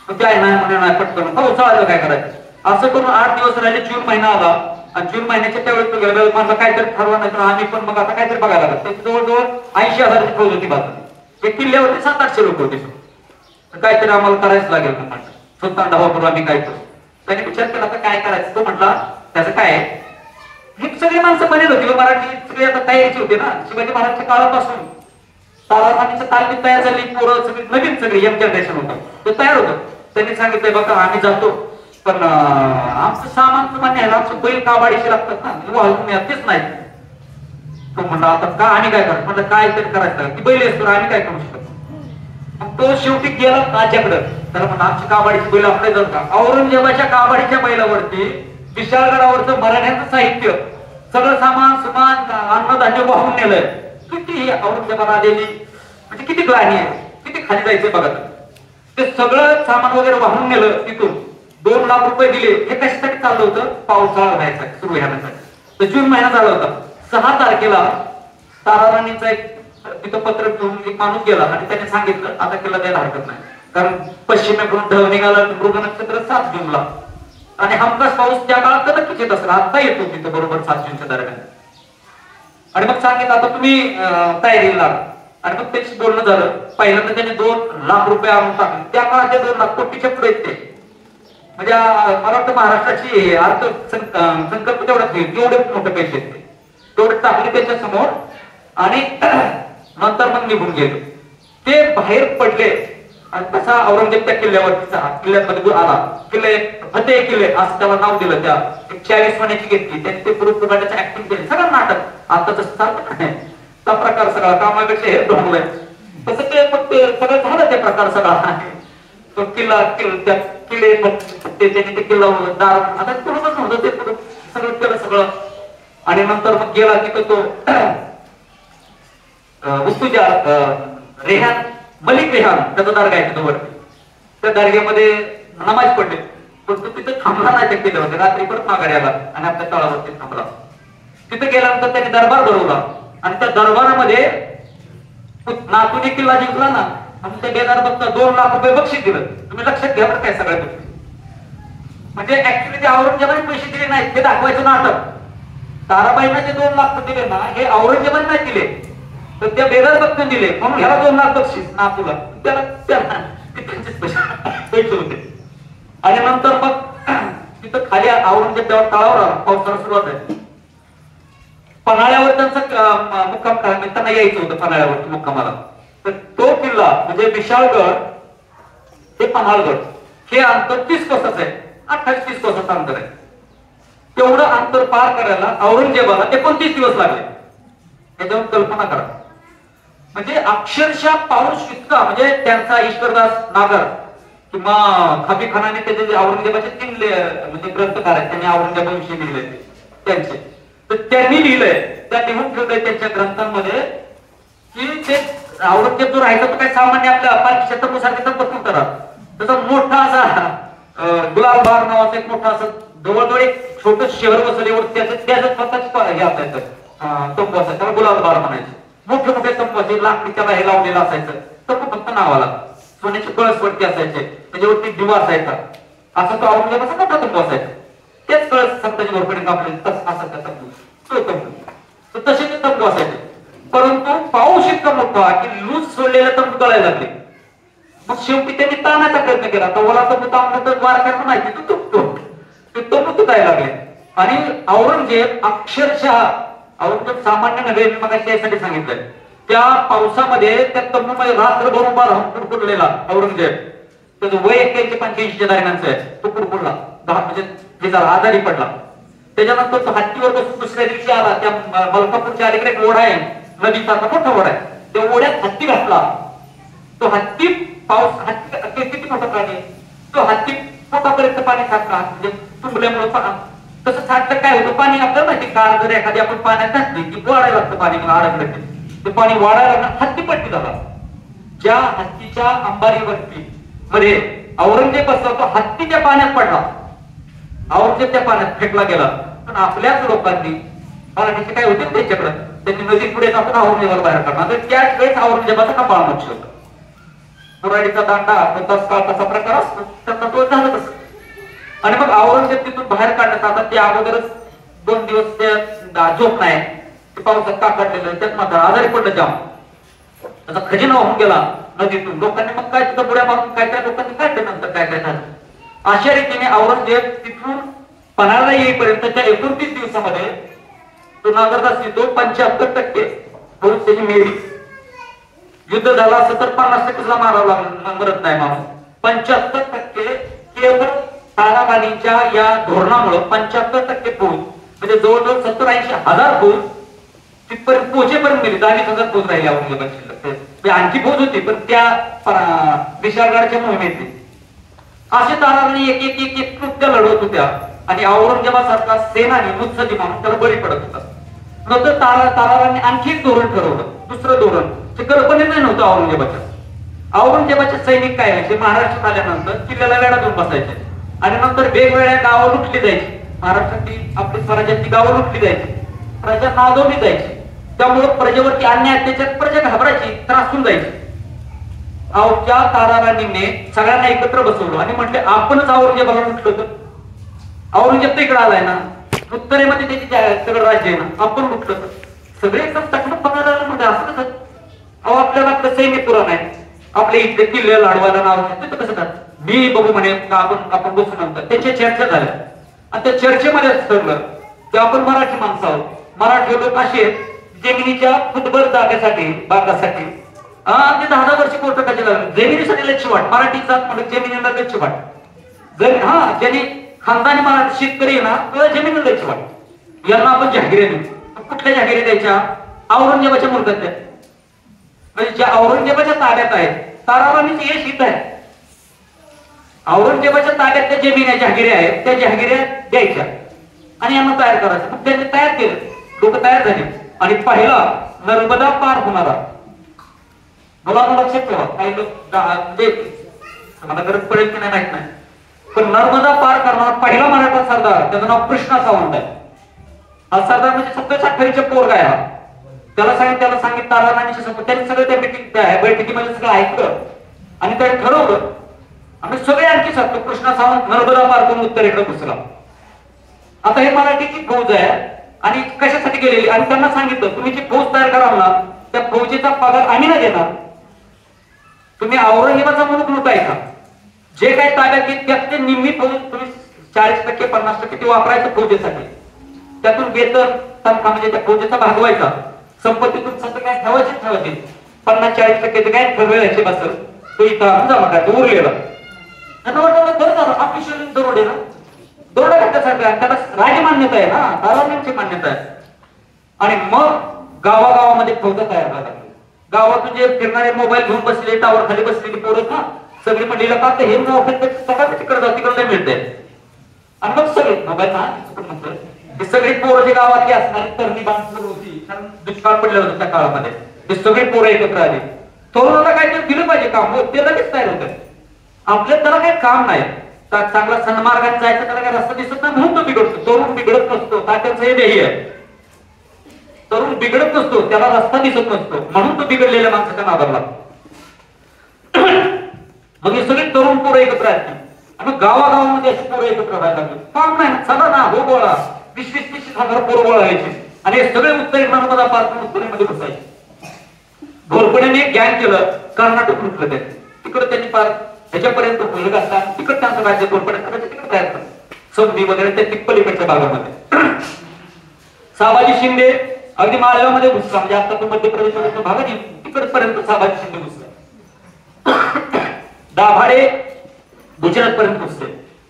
मग काय नाही म्हणे नाही पटकन पावसाळ्याला काय करायचं. असं करून 8 दिवस राहिले. जून महिना आला आणि जून महिन्याच्या त्यावेळेस तो गेला. माझं काहीतरी ठरवा नाही तर आम्ही पण मग आता काहीतरी बघायला लागलो. जवळजवळ 80,000 फौज होती बाजूला. ते किल्ल्यावरती 700-800 लोक होते. काहीतरी आम्हाला करायचं लागेल ना स्वतः धावा करू आम्ही काय करू. त्याने विचार केला आता काय करायचं. तो म्हटला त्याचं काय ही सगळी माणसं बनेल होती मराठी सगळी आता तयारीची होती ना. शिवाजी महाराजच्या काळापासून ताराराणीचं तालमीत तयार झाली. पोरं सगळी नवीन सगळी यंग जनरेशन होतं ते तयार होतं. त्यांनी सांगितलंय बघा आम्ही जातो पण आमचं सामान तुम्हाला न्यायला आमचं बैल काबाडीशी लागतात ना वाहून तेच नाही. तो म्हणला आता का आम्ही काय करतो. म्हटलं काय तरी करायचं की बैल असतो आम्ही काय करू शकतो. तो शेवटी गेला ताच्याकडं. तर म्हणा आमची काबाडीची बैल आपले जात का. औरंगजेबाच्या काबाडीच्या बैलावरती विशाळगडावरचं मराठ्यांचं साहित्य सगळं सामान सुमान अन्नधान्य वाहून नेलंय. किती औरंगजेबाला आलेली म्हणजे किती ग्लानी आहे. किती खाली जायचंय बघा. ते सगळं सामान वगैरे वाहून नेलं. तिथून 2 लाख रुपये दिले. हे कशासाठी चाललं होतं पावसाळा व्हायचा सुरू व्हायसाठी. तर जून महिना झाला होता. 6 तारखेला ताराराणीचा एक तिथं पत्र घेऊन एक माणूस गेला आणि त्याने सांगितलं आता किल्ला द्यायला हरकत नाही कारण पश्चिमेकडून ढग निघाला. मृग नक्षत्र 7 जूनला आणि हमखास पाऊस त्या काळात तर नक्कीच येत असेल. आता येतो तिथं बरोबर 7 जूनच्या दरम्यान. आणि मग सांगितलं आता तुम्ही तयारीला लागा. आणि मग त्याची बोलणं झालं. पहिल्यांदा त्याने 2 लाख रुपये आणून टाकले. त्या काळात ते 2 लाख कोटीच्या पुढे ते म्हणजे मला वाटतं महाराष्ट्राची अर्थ संकल्प तेवढाच होईल एवढे मोठे पैसे तेवढे टाकले त्याच्या समोर. आणि नंतर मग निघून गेले. ते बाहेर पडले आणि तसा औरंगजेब त्या किल्ल्यामध्ये आला. किल्ले फतेह किल्ले असं त्याला नाव दिलं. त्या 40 महिन्याची घेतली. त्यांनी ते पुरुषाचं ऍक्टिंग केली. सगळं नाटक आता तसं चालतं नाही. त्या प्रकार सगळा कामापेक्षा हे ढोंगलंय. तसं ते फक्त सगळं झालं ते प्रकार सगळा. तो किल्ला त्या किल्ले त्याने ते किल्ला दार आता पूर्णच नव्हतं ते सगळं केलं सगळं. आणि नंतर मग गेला तिथं तो वस्तूच्या रेहान मलिक रेहान त्याचा दर्गा आहे तिथं वरती. त्या दर्ग्यामध्ये नमाज पडले पण तो तिथं थांबला नाही त्या किल्ल्यामध्ये. रात्री परत माघारी आला आणि आपल्या तळावरती थांबला. तिथे गेल्यानंतर त्याने दरबार भरवला आणि त्या दरबारामध्ये नातूने किल्ला जिंकला ना आणि त्या बेदार बघता 2 लाख रुपये बक्षीस दिलं. तुम्ही लक्षात घ्या बरं काय सगळ्या गोष्टी. म्हणजे ऍक्च्युली ते औरंगजेबाने पैसे दिले नाहीत ते दाखवायचं नाटक. ताराबाईंना जे 2 लाख दिले ना हे औरंगजेबाने नाही दिले तर त्या बेदार बघून दिले म्हणून ह्याला 2 लाख बक्षीस नातूला. त्याला त्यांचेच पैसे होते. आणि नंतर मग तिथं खाली औरंगजेब जेव्हा तळावर आला पावसाला सुरुवात आहे पन्हाळ्यावर त्यांचा मुक्काम करायला त्यांना यायचं होतं पन्हाळ्यावरती मुक्कामाला. तर तो किल्ला म्हणजे विशाळगड ते पन्हाळगड हे अंतर 30 कोसाचं आहे. 28-30 कोसाचं अंतर आहे. तेवढं अंतर पार करायला औरंगजेबाला 29 दिवस लागले. त्याच्यावर कल्पना करा. म्हणजे अक्षरशः पाऊस इतका म्हणजे त्यांचा ईश्वरदास नागर किंवा खाबी खानाने त्याचे औरंगजेबाचे 3 म्हणजे ग्रंथकार आहेत त्यांनी औरंगजेबाविषयी लिहिले त्यांचे. तर त्यांनी लिहिलंय त्या लिहून ठेवलंय त्यांच्या ग्रंथांमध्ये की ते औरंगजेब जो राहायचा तो काही सामान्य आपल्या पालखी शतकोसारखे तर बसून करा. त्याचा मोठा असा गुलालबार नावाचा एक मोठा असं जवळजवळ एक छोटं शहर वसलेवर त्याचं स्वतःच हे असायचं तंबू असायचं त्याला गुलालबार म्हणायचं. मोठे मोठे तंबू असायचे लाकडी त्याला हे लावलेलं असायचं तंबू फक्त नावाला. सोन्याचे कळसवरती असायचे त्याच्यावरती दिवा असायचा. असा तो औरंगजेबाचा मोठा तंबू असायचा. तेच कळस संतांच्या घरकडे कापले असायचा तंबू तो तंबू. तर तसे ते तंबू असायचे. परंतु पाऊस इतका मोठा की लूज सोडलेले तंबू गळायला लागले. मग शेवटी त्यांनी ताणाचा प्रयत्न केला. तर ओला तंबू ताणला तर वार करायला माहिती तो तुटतो. ते तंबू तुटायला लागले आणि औरंगजेब अक्षरशः औरंगजेब सामान्य नव्हे मग त्यासाठी सांगितलंय. त्या पावसामध्ये त्या तंबूमध्ये रात्रभर उभा राहून कुडकुडलेला औरंगजेब. त्याचं वय 81-85 दरम्यानचं आहे. तो कुडकुडला म्हणजे हे झाला आजारी पडला. त्याच्यानंतर तो हत्तीवर बसून दुसऱ्या दिवशी आला. त्या मलकापूरच्या अलीकडे एक ओढा आहे नदीसारखा मोठा ओढा आहे. त्या ओढ्यात हत्ती घातला. तो हत्ती पाऊस हत्ती किती मोठा प्राणी तो हत्ती पोटापर्यंत पाणी साठला म्हणजे तुंबल्यामुळे तसं साठलं काय होतं पाणी आपल्याला माहिती कार जर एखादी आपण पाण्यात घातली की वाढायला लागतं पाणी मला अडकलं की ते पाणी वाढायला लागलं हत्तीपट्टी झाला. ज्या हत्तीच्या अंबारीवरती मध्ये औरंगजेब बसला तो हत्तीच्या पाण्यात पडला. औरंगजेब त्या पाण्यात फेकला गेला. पण आपल्याच लोकांनी मराठीचे काय होते त्याच्याकडे त्यांनी नदी पुढे टाकून औरंगजेबाला बाहेर काढला. तर त्याच वेळेस औरंगजेबाचा कपाळ मोक्ष होता. मुराडीचा दांडा तसा प्रकार असतो त्याचा तो झाला तसं. आणि मग औरंगजेब तिथून बाहेर काढण्यात आता ते अगोदरच 2 दिवस त्या झोप नाही ते पावसात काकडलेलं त्यात मात्र आजारी पडलं जाम. त्याचा खजिना वाहून गेला नदीतून. लोकांनी मग काय तिथं बुड्या मारून काय काय लोकांनी काढले नंतर काय काय झालं. अशा रीतीने औरंगजेब तिथून पन्हाळ्याला येईपर्यंतच्या 29 दिवसामध्ये तो नागरदास येतो 75% त्याची मेरी. युद्ध झालं असं तर 50%ला मारावं लागलं मरत नाही माणूस. 75% केवळ ताराबाईंच्या या धोरणामुळे 75% फौज म्हणजे जवळजवळ 70-80 हजार फौज तिथपर्यंत पोहोचेपर्यंत गेली. 22,000 फौज राहिली औरंगजेबाची. आणखी फौज होती पण त्या विशाळगडच्या मोहिमेतली. असे ताराबाई एक एक एक एक कृत्य लढवत होत्या आणि औरंगजेबासारखा सेनानी मुत्सदी म्हणून त्याला बळी पडत होता. नंतर ताराबाईंनी आणखी एक धोरण ठरवलं. दुसरं धोरण ते कल्पनेच नव्हतं औरंगजेबाच्या. औरंगजेबाचे सैनिक काय व्हायचे महाराष्ट्रात आल्यानंतर किल्ल्याला वेढा देऊन बसायचे आणि नंतर वेगवेगळ्या गावं लुटली जायची. महाराष्ट्रातली आपली स्वराज्याची गावं लुटली जायची. प्रजा नादवली जायची. त्यामुळे प्रजेवरती अन्याय अत्याचार प्रजा घाबरायची त्रासून जायची. त्या ताराराणीने सगळ्यांना एकत्र बसवलं आणि म्हटले आपणच औरंगजेबाला लुटलो तर औरंगजेब तर इकडे आलाय ना उत्तरेमध्ये त्याची सगळं राज्य आहे ना आपण लुटलो तर सगळे एकदम तकलीफ पकडा म्हणजे असं कसं. अहो आपल्याला आपलं सैन्य पुराण आहे आपल्या इथले किल्ले लाडवायला नाव घेतलं कसं काय मी बघू म्हणे आपण बसू नंतर त्याच्या चर्चा झाल्या आणि त्या चर्चेमध्ये ठरलं की आपण मराठी माणसं आहोत. मराठी लोक असे जमिनीच्या फुटभर जागेसाठी बागासाठी ते 10 वर्ष कोर्ट कशी लागले जमिनीसाठी लक्ष वाट मराठी जात म्हणजे जमिनीला लक्ष वाट. ज्यांनी खानदानी मराठी शेतकरी ना तर जमिनीला लक्ष वाट. यांना आपण जहागिरी देऊ. कुठल्या जहागिरी द्यायच्या औरंगजेबाच्या मुलगात द्या. म्हणजे ज्या औरंगजेबाच्या ताब्यात आहेत, ताराबाईंचे यश हित आहे. औरंगजेबाच्या ताब्यात त्या जमिनी जहागिऱ्या आहेत, त्या जहागिऱ्या द्यायच्या आणि यांना तयार करायचं. मग त्यांनी तयार केलं, लोक तयार झाली आणि पहिला नर्मदा पार होणारा, मुलांना लक्षात ठेवा, काही लोक म्हणजे मला गरज पडेल की नाही माहित नाही, पण नर्मदा पार करणारा पहिला मराठा सरदार, त्याचं नाव कृष्णा सावंत आहे. हा सरदार म्हणजे 27-28 पोरगा आहे हा. त्याला सांगितलं ताराराणीची समोर, त्यांनी सगळं त्या बैठकीमध्ये सगळं ऐकलं आणि त्यांनी ठरवलं आम्ही सगळे आणखी सांगतो. कृष्णा सावंत नर्मदा पार करून उत्तरेकडे घुसला. आता हे मराठीची फौज आहे आणि कशासाठी गेलेली, आणि त्यांना सांगितलं तुम्ही जी फौज तयार कराल ना, त्या फौजेचा पगार आम्ही नाही देणार, तुम्ही औरंगजेबाचा मुलूक लुटायचा, जे काही ताब्यात घेत त्यात निम्मी फौज तुम्ही 40% 50% ते वापरायचं फौजेसाठी, त्यातून वेतन तनखा म्हणजे त्या फौजेचा भागवायचा, संपत्तीतून सगळं काय ठेवायचे 50-40% ते काय ठरवायचे बसल तो इथं जमा करायचा उरलेला. त्यांना वाटलं बरं झालं ऑफिशियल दरोडे ना, दरोडा घातल्यासारखं त्याला राजमान्यता आहे ना, ताराबाईंची मान्यता आहे. आणि मग गावागावामध्ये फौजा तयार झाल्या. गावातून जे फिरणारे मोबाईल घेऊन बसले, टावर खाली बसलेली पोरं ना सगळी म्हणली का हे मोबाईल सगळं तिकडे मिळते. आणि मग सगळे मोबाईल हे सगळी पोरं जे गावातली असणारी तरणी बांधून होती, कारण दुष्काळ पडलेला होता त्या काळामध्ये, ते सगळी पोरं एकत्र आली. तरुणाला काहीतरी दिलं पाहिजे काम, ते लगेच तयार होतं. आपल्या त्याला काही काम नाही, चांगला सन्मार्गात जायचं, त्याला काही रस्ता दिसत नाही म्हणून तो बिघडतो. तरुण बिघडत नसतो, तात्यांचं हे ध्येय आहे. तरुण बिघडत नसतो, त्याला रस्ता दिसत नसतो म्हणून तो बिघडलेल्या माणसाच्या नादाला. मग हे सगळे तरुण पोरं एकत्र आहेत आणि गावागावामध्ये अशी पोरं एकत्र राहायला लागली. काम नाही चला ना, हो गोळा 20-30 हजार पोरं गोळा व्हायचे आणि हे सगळे उत्तरेत नर्मदा पार करून उत्तरेमध्ये घुसायचे. घोरपड्याने एक गॅंग केलं, कर्नाटक लुटलं ते, तिकडे त्यांनी पार ह्याच्यापर्यंत फुलं घातला, तिकडे त्यांचं राज्य घोरपड्यात तिकडे तयार केलं, समधी वगैरे त्या तिप्पलीकडच्या भागामध्ये. साबाजी शिंदे अगदी माळव्यामध्ये घुसला, म्हणजे आता तो मध्य प्रदेशचा भाग आहे तिकडपर्यंत साबाजी शिंदे घुसला. दाभाडे गुजरात पर्यंत घुसले.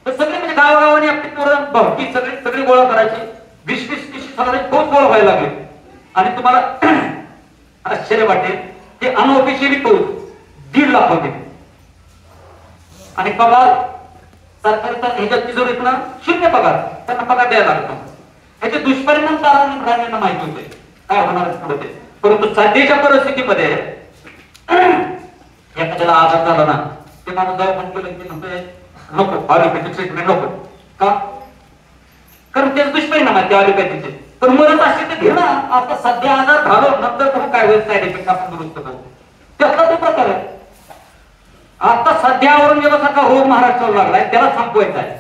तर सगळे म्हणजे गावागावाने आपली पोरं भावकी सगळी गोळा करायची, 20-30 हजाराची फौज गोळा व्हायला लागली. आणि तुम्हाला आश्चर्य वाटेल ते अनऑफिशियली फौज 1.5 लाख होते आणि पगार सरकारचा ह्याच्या तिजोरीतला 0 पगार, त्यांना पगार द्यायला लागतो. ह्याचे दुष्परिणाम ताराबाईंना माहिती होते काय होणार पुढे ते. परंतु सध्याच्या परिस्थितीमध्ये एखाद्याला आघात झाला ना, ते माणूस जाऊ म्हणतो की म्हणतोय नको ॲलोपॅथी ट्रीटमेंट नको, का? कारण त्याचे दुष्परिणाम आहेत त्या ॲलोपॅथीचे. पण मरत असले तर घे ना, आता सध्या आजार झालो नंतर तुम्ही काय होईल साईड इफेक्ट आपण दुरुस्त करू, त्यातला तो प्रकार आहे. आता सध्या औरंगजेबासारखा रोग महाराष्ट्राला लागलाय, त्याला थांबवायचा आहे.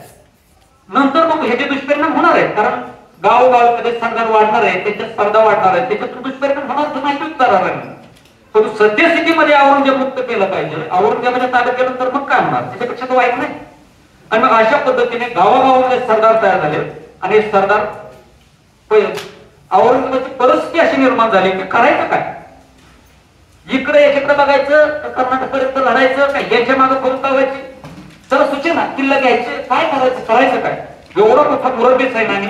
नंतर मग ह्याचे दुष्परिणाम होणार आहेत, कारण गावोगावमध्ये सरदार वाढणार आहे, त्याच्यात स्पर्धा वाढणार आहे, त्याच्यातून दुष्परिणाम होणार माहिती उत्तराला नाही. पण सद्यस्थितीमध्ये औरंगजेब मुक्त केलं पाहिजे. औरंगजेबाच्या ताब्यात गेलं तर मग काय होणार, त्याच्यापेक्षा तो वाईट नाही. आणि मग अशा पद्धतीने गावागावामध्ये सरदार तयार झाले आणि सरदार औरंगजेबाची परिस्थिती अशी निर्माण झाली की करायचं काय, इकडे याच्याकडे बघायचं, कर्नाटकपर्यंत लढायचं काय, याच्या मागे फौज लावायची, त्याला सूचना किल्ला घ्यायचे, काय करायचं काय. एवढा मोठा मुरब्बी सैन्याने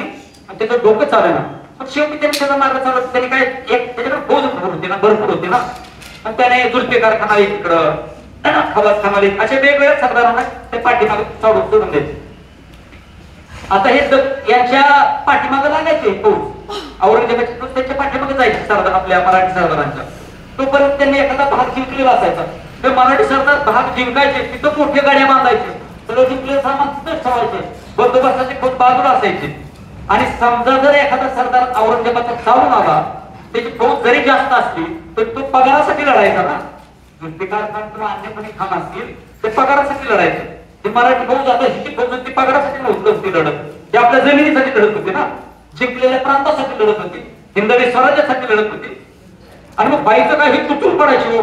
त्याचं डोकं चाललं. पण शेवटी त्यांनी त्याचा मार्ग चालवला. त्यांनी काय एक त्याच्याकडे फौज होती ना, भरपूर होती ना, पण त्याने जुल्फिकार खान इकडं, खवास खान अशा वेगवेगळ्या सरदारांना ते पाठीमागे सोडून द्यायचे. आता हे यांच्या पाठीमागे लागायचे फौज, औरंगजेबाची फौज त्यांच्या पाठीमागे जायची सरदार, आपल्या मराठी सरदारांच्या. तोपर्यंत त्यांनी एखादा भाग जिंकलेला असायचा, ते मराठी सरदार भाग जिंकायचे, तिथं मोठ्या गाड्या बांधायचे, सगळं जिंकलेलं सामान तिथंच ठेवायचे, बंदोबस्ताची फौज बाजूला असायची. आणि समजा जर एखादा सरदार औरंगजेबाचा चालून आला, त्याची फौज जरी जास्त असली तर तो पगारासाठी लढायचा ना. जुल्फिकार खान किंवा अन्य कोणी खान असतील ते पगारासाठी लढायचे. ते मराठी फौज आता हिची फौज ती पगारासाठी नव्हती लढत, ते आपल्या जमिनीसाठी लढत होती ना, जिंकलेल्या प्रांतासाठी लढत होती, हिंदवी स्वराज्यासाठी लढत होती. आणि मग बाईचं काय ही तुटून पडायची,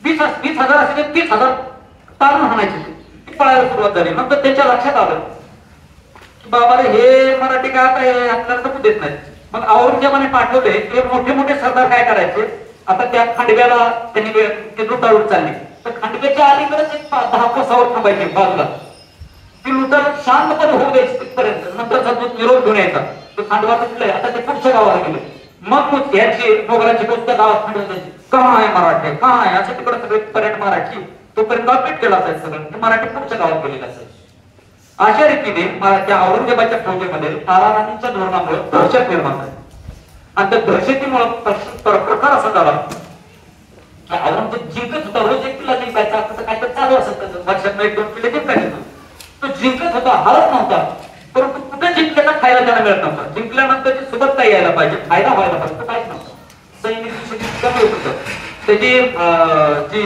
20,000 असेल 30,000 तारून हाणायची, ती पळायला सुरुवात झाली. नंतर त्यांच्या लक्षात आलं बाबा रे हे मराठी काय आता हे आपल्याला तर देत नाही. मग औरंगजेबाने पाठवले ते मोठे मोठे सरदार काय करायचे, आता त्या खांडव्याला त्यांनी ते लुटालूट चालली, तर खांडव्याच्या अलीकडेच एक 10 कोसावर थांबायचे बाजूला, ती लुटालूट शांतपणे होऊ द्यायची तिथपर्यंत. नंतरचा जो निरोध घेऊन यायचा तो खांडवा तुटलाय, आता ते पुढच्या गावाला गेले. मग याची मोगलाची गोष्ट गावात खांडवा द्यायची, कहा आहे मराठी, कहा आहे असं तिकडे सगळे पर्यटन मराठी तोपर्यंत अपडेट केला असायचं सगळं, ते मराठी पुढच्या गावात गेलेलं असायचं. अशा रीतीने त्या औरंगजेबाच्या फौजेमध्ये ताराराणीच्या धोरणामुळे दहशत निर्माण झाली आणि त्या दहशतीमुळे प्रकार असा झाला की औरंगजेब जिंकत होता, रोज एक किल्ला जिंकायचा, असं काय तर चालू असत त्याचं, वर्षात 1-2 किल्ले जिंकायचे. तो जिंकत होता, हारत नव्हता, परंतु कुठे जिंकल्याचा खायला त्याला मिळत नव्हता. जिंकल्यानंतर सुबत्ता यायला पाहिजे, फायदा व्हायला पाहिजे, तर काहीच नव्हतं. सैनिक कमी होत होतं, त्याची जी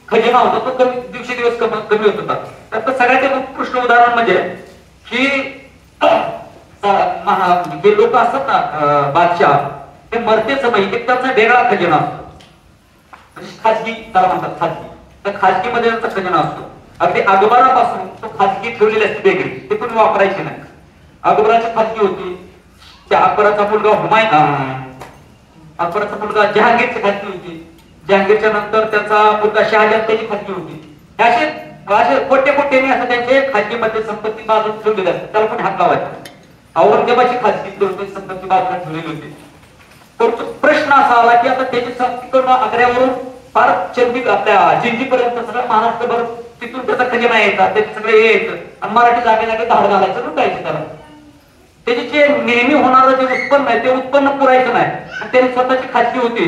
खजिना होता तो कमी दिवसेदिवस कमी होत होता. त्याचं सगळ्यात उत्कृष्ट उदाहरण म्हणजे की जे लोक असतात ना बादशाह, ते मरते समय त्यांचा वेगळा खजिना असतो, खाजगी त्याला म्हणतात खाजगी. तर खाजगीमध्ये त्यांचा खजिना असतो. अगदी अकबरापासून तो खाजगी ठेवलेली असते वेगळी, ते कोणी वापरायची नाही. अकबराची खाजगी होती, त्या अकबराचा मुलगा हुमायून, अकबराचा मुलगा जहांगीरची खाजगी होती, जहांगीरच्या नंतर त्याचा मुलगा शहाजहान त्याची खाजगी होती. असे कोट्यकोट्याने असं त्यांचे खाजगीमध्ये संपत्ती बाजून ठेवलेली असते, त्याला पण हात लावायचा. औरंगजेबाची खाजगी संपत्ती बाजूला ठेवलेली होती. तर प्रश्न असा आला की आता त्याची तिकडनं आग्र्यावरून फार चंदी आपल्या जिंजीपर्यंत सगळं महाराष्ट्रभर तिथून त्याचा खजिना यायचा, त्याचे सगळे हे यायचं आणि मराठी जागे जागे धाड घालायचं, लुटायचं त्याला. त्याचे जे नेहमी होणारं जे उत्पन्न आहे ते उत्पन्न पुरायचं नाही. त्याने स्वतःची खाजगी होती,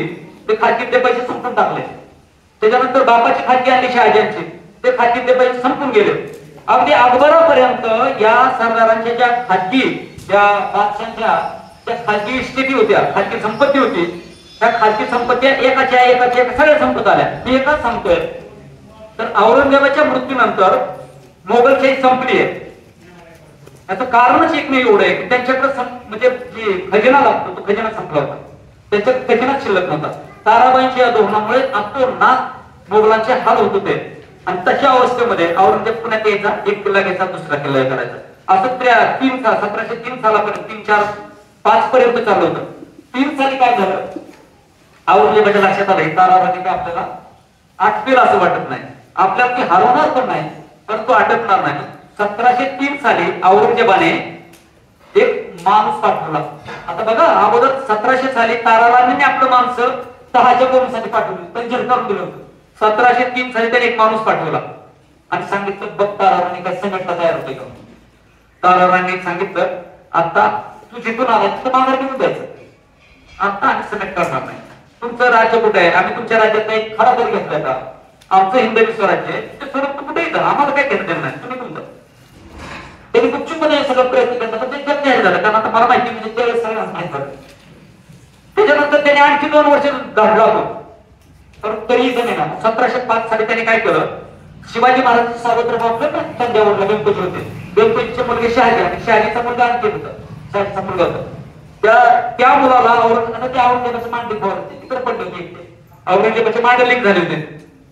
ते खाजगीतले पैसे संपून टाकले. त्याच्यानंतर बापाची खाजगी आणली शहाजहानची, ते खाजगीतले पैसे संपून गेले. अगदी अकबरापर्यंत या सरदारांच्या ज्या खाजगी, ज्या बादशांच्या ज्या खाजगी इस्टेटी होत्या, खाजगी संपत्ती होती, त्या खाजगी संपत्ती एकाच्या सगळ्या संपत आल्या. मी एकच सांगतोय, तर औरंगजेबाच्या मृत्यूनंतर मोगलशाही संपली आहे. याचं कारणच एक नाही एवढं आहे की त्यांच्याकडे म्हणजे जे खजिना लागतो तो खजिना संपला होता, त्यांच्या खजिनाच शिल्लक नव्हता. ताराबाईंच्या या धोरणामुळे अतोनात मोगलांचे हाल होत होते आणि तशा अवस्थेमध्ये औरंगजेब पुण्यात यायचा, एक किल्ला घ्यायचा, दुसरा किल्ला करायचा. असं 1703 सालापर्यंत 3, 4, 5 पर्यंत चालू होतं. 3 साली काय झालं, औरंगजेबाच्या लक्षात आलं ताराबाई काय आपल्याला आटपेल असं वाटत नाही, आपल्याला ती हरवणार पण नाही, परंतु आटपणार नाही. 1703 साली औरंगजेबाने एक माणूस पाठवला. आता बघा, अगोदर 1700 साली ताराराणीने आपलं माणसं तहाच्या बोलण्यासाठी पाठवली, पंचर करून दिलं होतं. 1703 साली त्याने एक माणूस पाठवला आणि सांगितलं, बघ ताराराणी काय संघटना तयार होते का. ताराराणी सांगितलं, आता तू जिथून आला तिथं माघार घेऊन जायचं, आता आम्ही समेट करणार नाही. तुमचं राज्य कुठे आहे, आम्ही तुमच्या राज्यात एक खरा तरी घेतलाय का, आमचं हिंदवी स्वराज्य आहे, ते स्वरूप कुठे येतं, आम्हाला काय घेतलं नाही, तुम्ही तुमचं. त्यांनी गुपचूपमध्ये सगळं प्रयत्न करतात, पण ते जग नाही झालं, कारण आता मला माहिती म्हणजे त्यावेळेस सगळ्यांना माहित झालं. त्याच्यानंतर त्याने आणखी 2 वर्ष घडला होतो, परंतु तरीही नाही ना. 1705 साली त्याने काय केलं, शिवाजी महाराजांचे सावत्र तंजावरला गणपती होते, गणपतीचे मुलगे शहाजीचा मुलगा आणखी होता, शहाजीचा मुलगा होता. त्या मुलाला औरंगजेबाचं मांडलिक होते, तिकडे पडले होते, औरंगजेबाचे मांडलिक झाले होते.